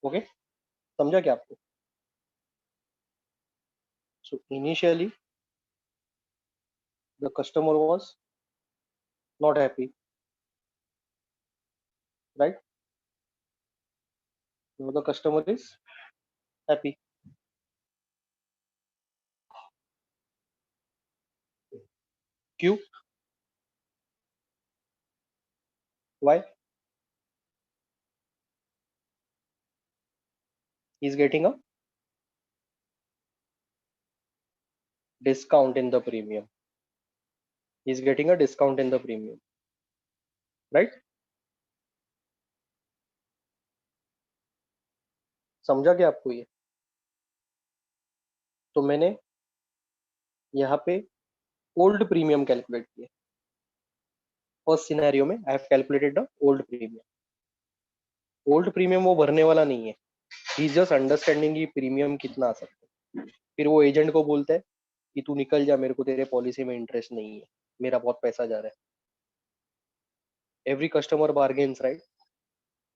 Okay, समझा क्या आपको? So initially the customer was not happy, right? Now the customer is happy. क्यों? Why? He is getting a discount in the premium. He's getting a discount in the premium, right? समझा क्या आपको ये? तो मैंने यहाँ पे ओल्ड प्रीमियम कैलकुलेट किया। फर्स्ट सिनेरियो में I have calculated the old premium. Old premium वो भरने वाला नहीं है, ही इज जस्ट अंडरस्टैंडिंग कि प्रीमियम कितना आ सकता है। फिर वो एजेंट को बोलता है कि तू निकल जा, मेरे को तेरे पॉलिसी में इंटरेस्ट नहीं है, मेरा बहुत पैसा जा रहा है। Every customer bargains, right?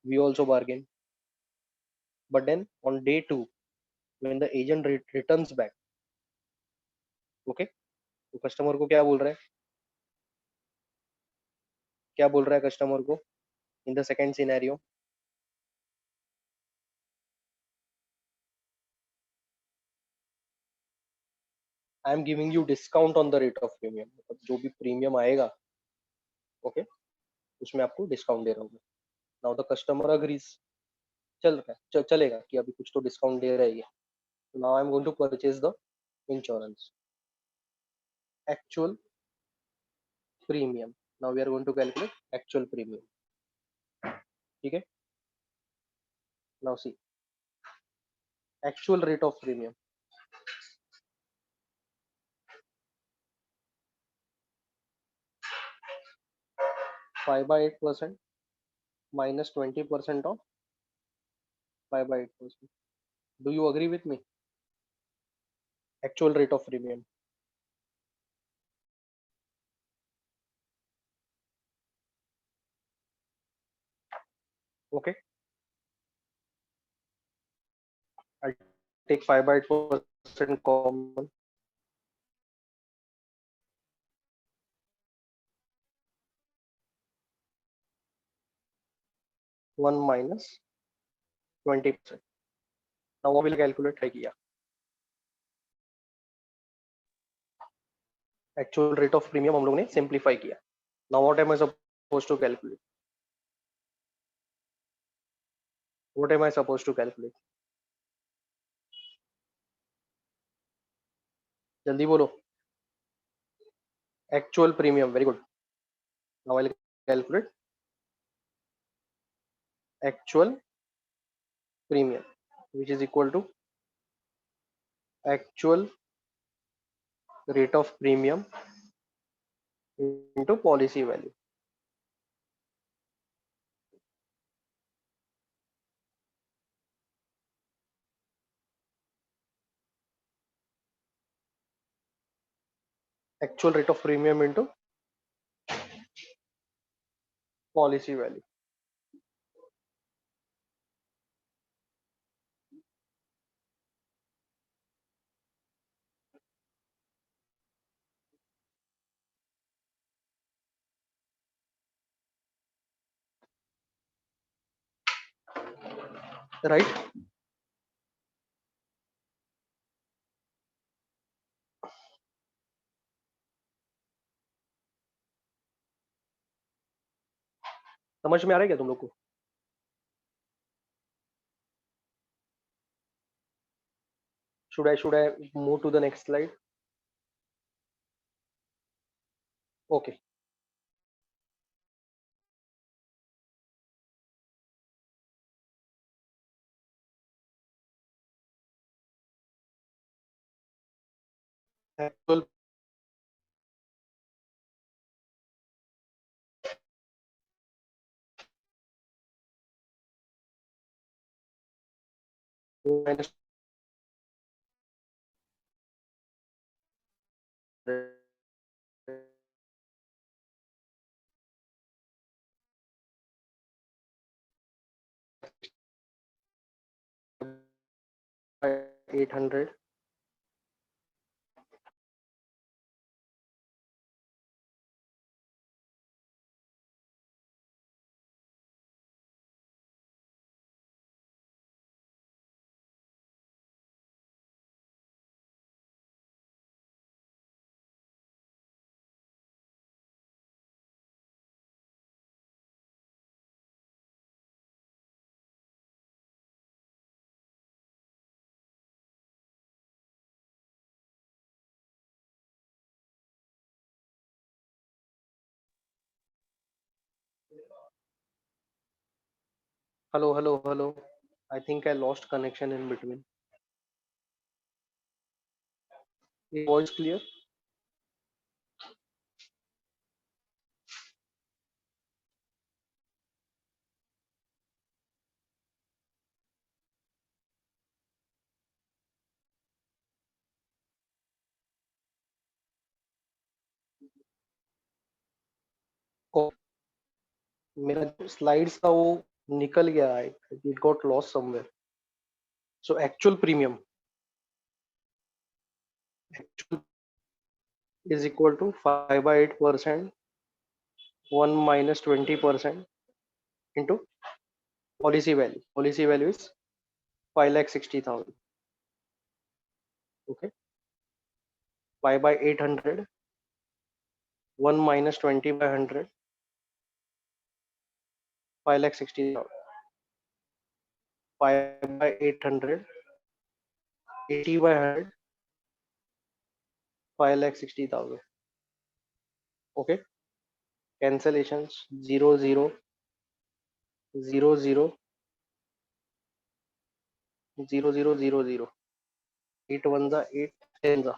We also bargain. But then on day 2 when the agent returns back, okay, तो कस्टमर को क्या बोल रहा है? क्या बोल रहा है कस्टमर को in the second scenario? I am giving you discount on the rate of premium. मतलब जो भी प्रीमियम आएगा, ओके, उसमें आपको डिस्काउंट दे रहा हूँ। नाउ द कस्टमर अग्रीज, चल रहा है, चलेगा कि अभी कुछ तो डिस्काउंट दे रहा है ये। Now I am going to purchase the insurance. Actual premium, now we are going to calculate actual premium. ठीक है? Now see actual rate of premium 5/8% minus 20% of 5/8%. Do you agree with me? Actual rate of premium. Okay, I'll take 5/8% common. One minus 20%. Now what will calculate है किया? Actual rate of premium हम लोग ने simplify किया. Now what am I supposed to calculate? What am I supposed to calculate? जल्दी बोलो। Actual premium, very good. Now I'll calculate actual premium, which is equal to actual rate of premium into policy value. Actual rate of premium into policy value. Right? समझ में आ रहा है क्या तुम लोग को? Should I move to the next slide? Okay. Actual minus 800 hello. I think I lost connection in between. Is voice clear? Oh, मेरा slides था वो निकल गया. It got lost somewhere. So actual premium actual is equal to 5 by 8%, 1 minus 20% into policy value. Policy value is 5,60,000. Okay. 5 by 800, 1 minus 20 by 100, 5,60,000. 5 by 800, 80 by 100, 5,60,000. Okay. Cancellations 0 0 0 0 0 0 0 0. 8 1 जा 8 10 जा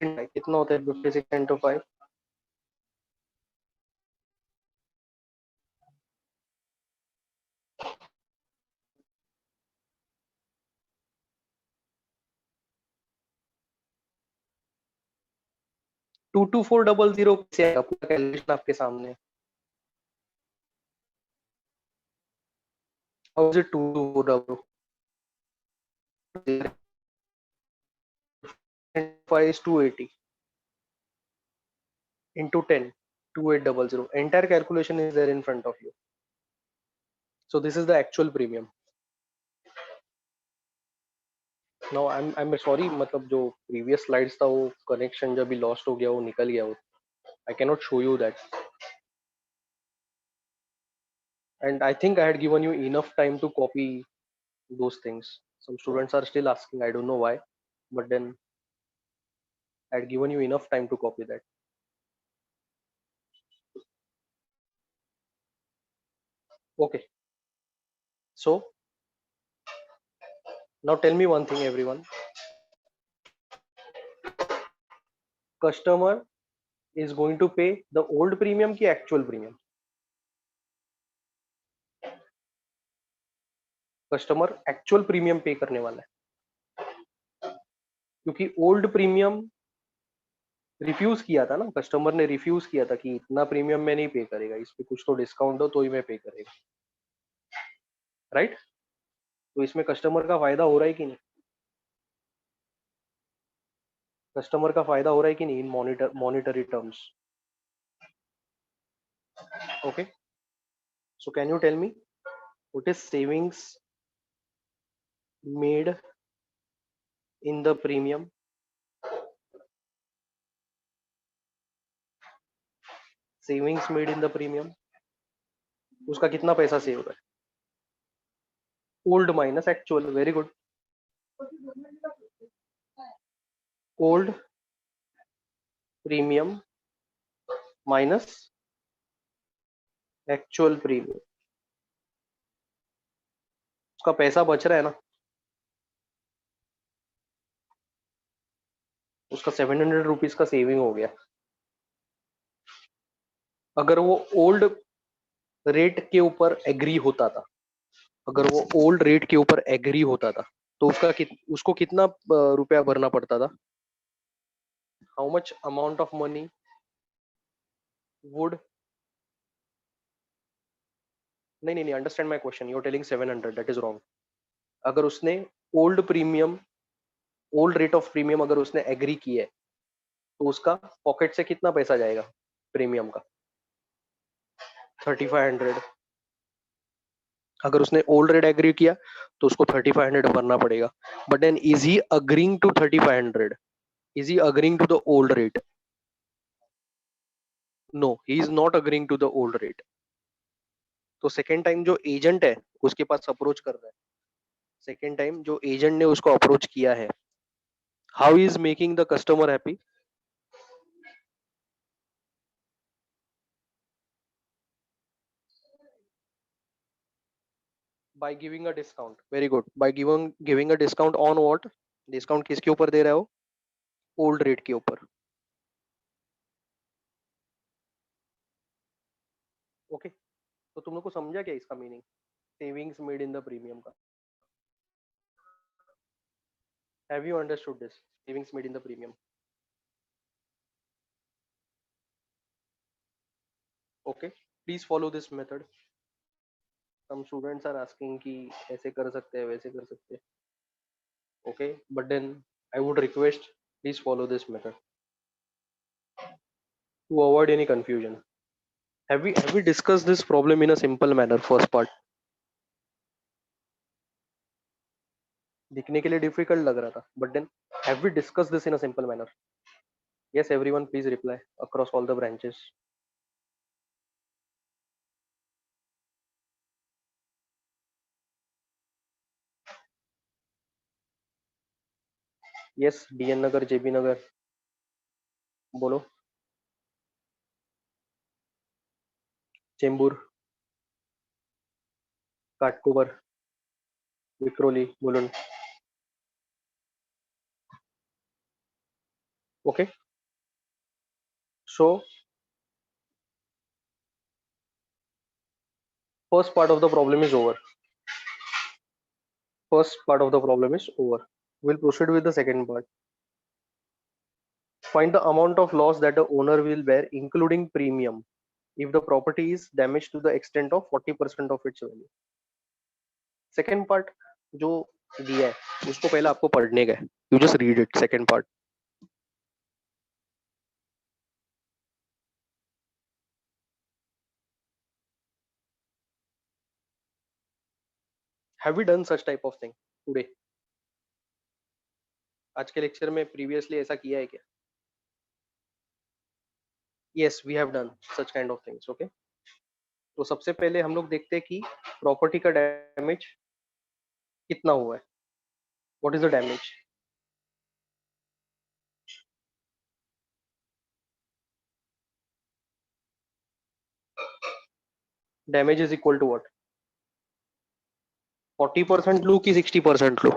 कितना होता है 56 into 5? 22400 से आएगा पूरा कैलकुलेशन आपके सामने. How is it 22400? 5 is 280 into 10, 2800. Entire calculation is there in front of you. So this is the actual premium. Now I'm sorry, मतलब जो previous slides था वो connection जब भी lost हो गया वो निकल गया वो. I cannot show you that. And I think I had given you enough time to copy those things. Some students are still asking, I don't know why, but then I had given you enough time to copy that. Okay. So now tell me one thing, everyone. Customer is going to pay the old premium ki actual premium? Customer actual premium पे करने वाला है, क्योंकि old premium refuse किया था ना, customer ने refuse किया था कि इतना प्रीमियम में नहीं पे करेगा, इस पे कुछ तो डिस्काउंट हो तो ही मैं पे करेगा, राइट? तो इसमें कस्टमर का फायदा हो रहा है कि नहीं? कस्टमर का फायदा हो रहा है कि नहीं in monetary terms? Okay, so can you tell me what is savings made in the premium? Savings made in the premium, उसका कितना पैसा सेव हो रहा है? Old minus actual, very good. Old premium minus actual premium, उसका पैसा बच रहा है ना, उसका 700 रुपीज का सेविंग हो गया. अगर वो ओल्ड रेट के ऊपर एग्री होता था, अगर वो ओल्ड रेट के ऊपर एग्री होता था तो उसको कितना रुपया भरना पड़ता था? How much amount of money would, नहीं नहीं नहीं, understand my question. You are telling 700, that is wrong. अगर उसने old premium, old rate of premium अगर उसने एग्री किया है तो उसका पॉकेट से कितना पैसा जाएगा प्रीमियम का? 3500. अगर उसने ओल्ड रेट एग्री किया तो उसको 3500 भरना पड़ेगा. But then is he agreeing to 3500? Is he agreeing to the old rate? No, he is not agreeing to the old rate. तो सेकेंड टाइम जो एजेंट है उसके पास अप्रोच कर रहा है, सेकेंड टाइम जो एजेंट ने उसको अप्रोच किया है, how is making the customer happy? By giving a discount. Very good. By giving a discount on what? Discount किसके ऊपर दे रहा है वो? ओल्ड रेट के ऊपर. ओके, तो तुम लोग को समझा क्या इसका meaning, savings made in the premium का? Have you understood this, savings made in the premium? Okay, please follow this method. some students are asking कि ऐसे कर सकते हैं, वैसे कर सकते हैं. Okay, but then I would request, please follow this method to avoid any confusion. Have we discussed this problem in a simple manner? First part दिखने के लिए डिफिकल्ट लग रहा था, but then have we discussed this in a simple manner? Yes, everyone, please reply across all the branches. Yes, DN Nagar, JB नगर, बोलो. Chembur, काटकोबर, Vikhroli, Mulund. Okay, so first part of the problem is over. First part of the problem is over. We'll proceed with the second part. Find the amount of loss that the owner will bear, including premium, if the property is damaged to the extent of 40% of its value. Second part जो दिया है उसको पहले आपको पढ़ने का है. You just read it. Second part. Have we done such type of thing today? आज के लेक्चर में प्रीवियसली ऐसा किया है क्या? Yes, we have done such kind of things. Okay. तो सबसे पहले हम लोग देखते हैं कि प्रॉपर्टी का डैमेज कितना हुआ है. What is the damage? Damage is equal to what? 40% लू कि 60% लू?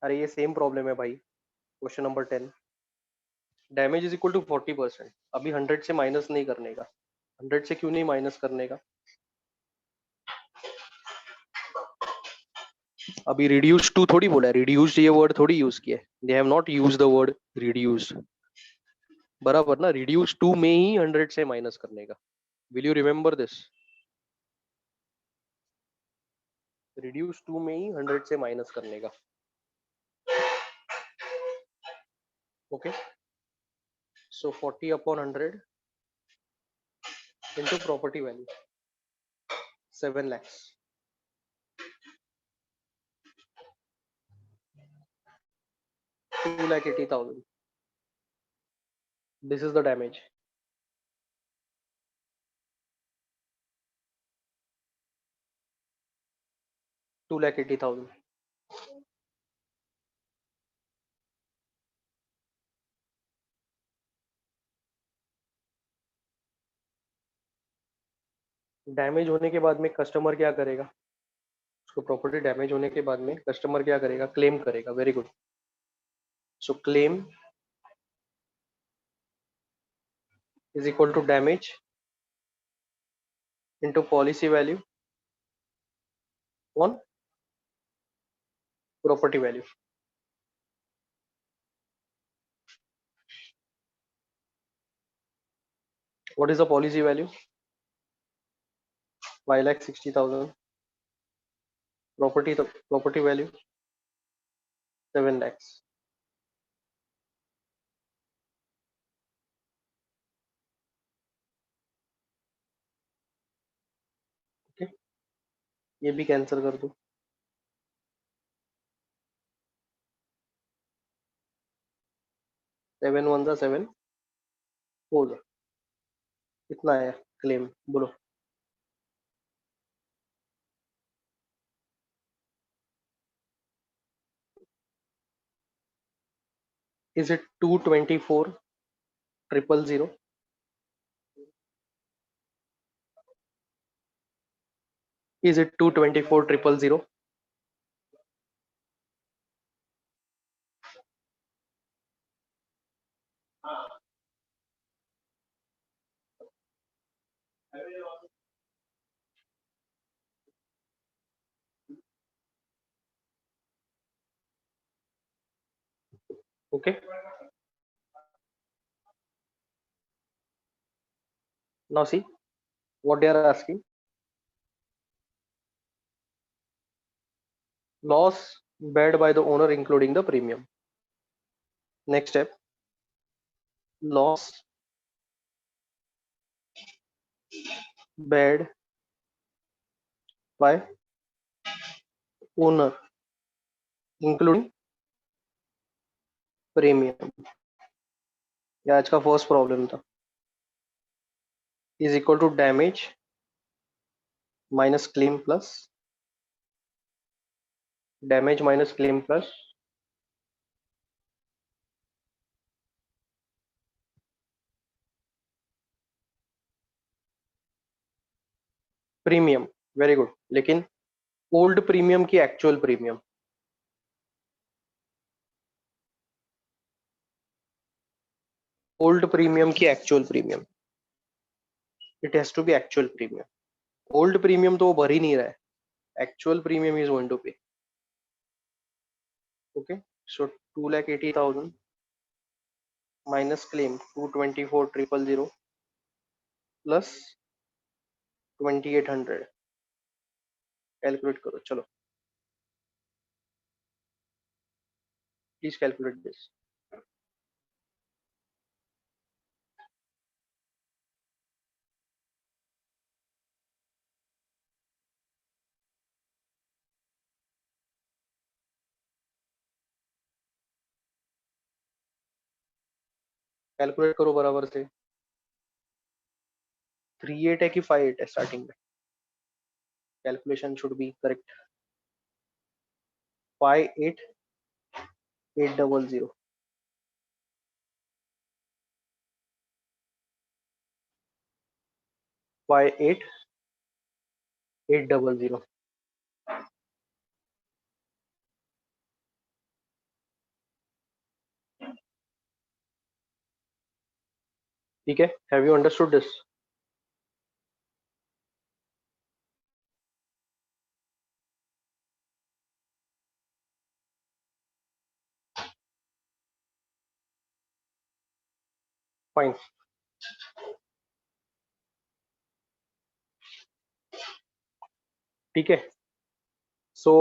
अरे ये सेम प्रॉब्लम है भाई, question number 10। Damage is equal to 40%, अभी 100 से माइनस नहीं करने का। 100 से क्यों नहीं माइनस करने का? अभी रिड्यूस टू थोड़ी बोला है, रिड्यूस ये वर्ड थोड़ी यूज किया है, they have not use the word reduce. बराबर ना, रिड्यूस टू में ही 100 से माइनस करने का। Will you remember this? Reduce to में ही 100 से माइनस करने का। Okay, so 40 upon 100 into property value 7 lakhs, 2,80,000. This is the damage. 2,80,000. Damage होने के बाद में कस्टमर क्या करेगा? उसको प्रॉपर्टी डैमेज होने के बाद में कस्टमर क्या करेगा? क्लेम करेगा। Very good. So claim is equal to damage into policy value on property value. What is the policy value? 5,60,000. Property value 7 lakhs. Okay, ये भी कैंसिल कर दो। 7 1 7 4। कितना है क्लेम बोलो? Is it 224,000? Is it 224,000? Okay, now see what they are asking. Loss bear by the owner including the premium. Next step, loss bear by owner including premium. ये आज का फर्स्ट प्रॉब्लम था। Is equal to damage minus claim plus damage minus claim plus premium. Very good, लेकिन old premium की actual premium. Old premium की actual premium, it has to be actual premium. Old premium तो वो भर ही नहीं रहा है, actual premium is going to pay. Okay, so 2,80,000 minus claim 224,000 plus 2,800। Calculate करो चलो, प्लीज कैलकुलेट दिस। कैलकुलेट करो बराबर से। 38 है कि 58 है स्टार्टिंग में? Calculation should be correct. 58,800 Y8 800. ठीक है, have you understood this? Fine. ठीक है. So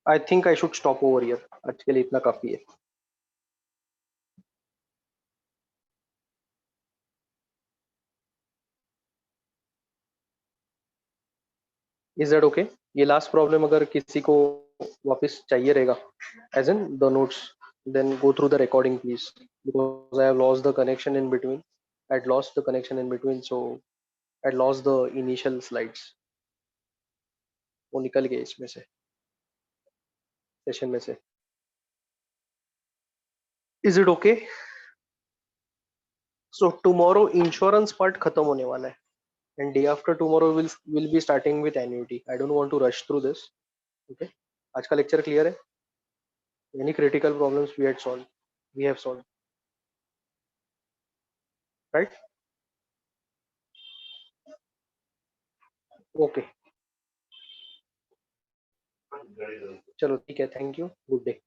I think I should stop over here. आज के लिए इतना काफी है. Is that okay? ये लास्ट प्रॉब्लम अगर किसी को वापस चाहिए रहेगा, as in the notes, then go through the recording please, because I have lost the connection in between. I had lost the connection in between, so I had lost the initial slides. वो निकल गए इसमें से, session में से. Is it okay? So tomorrow insurance part खत्म होने वाला है, and day after tomorrow will be starting with annuity. I don't want to rush through this. Okay, आज का लेक्चर क्लियर है? Any critical problems we had solved, we have solved, right? Okay, चलो ठीक है, थैंक यू, गुड डे.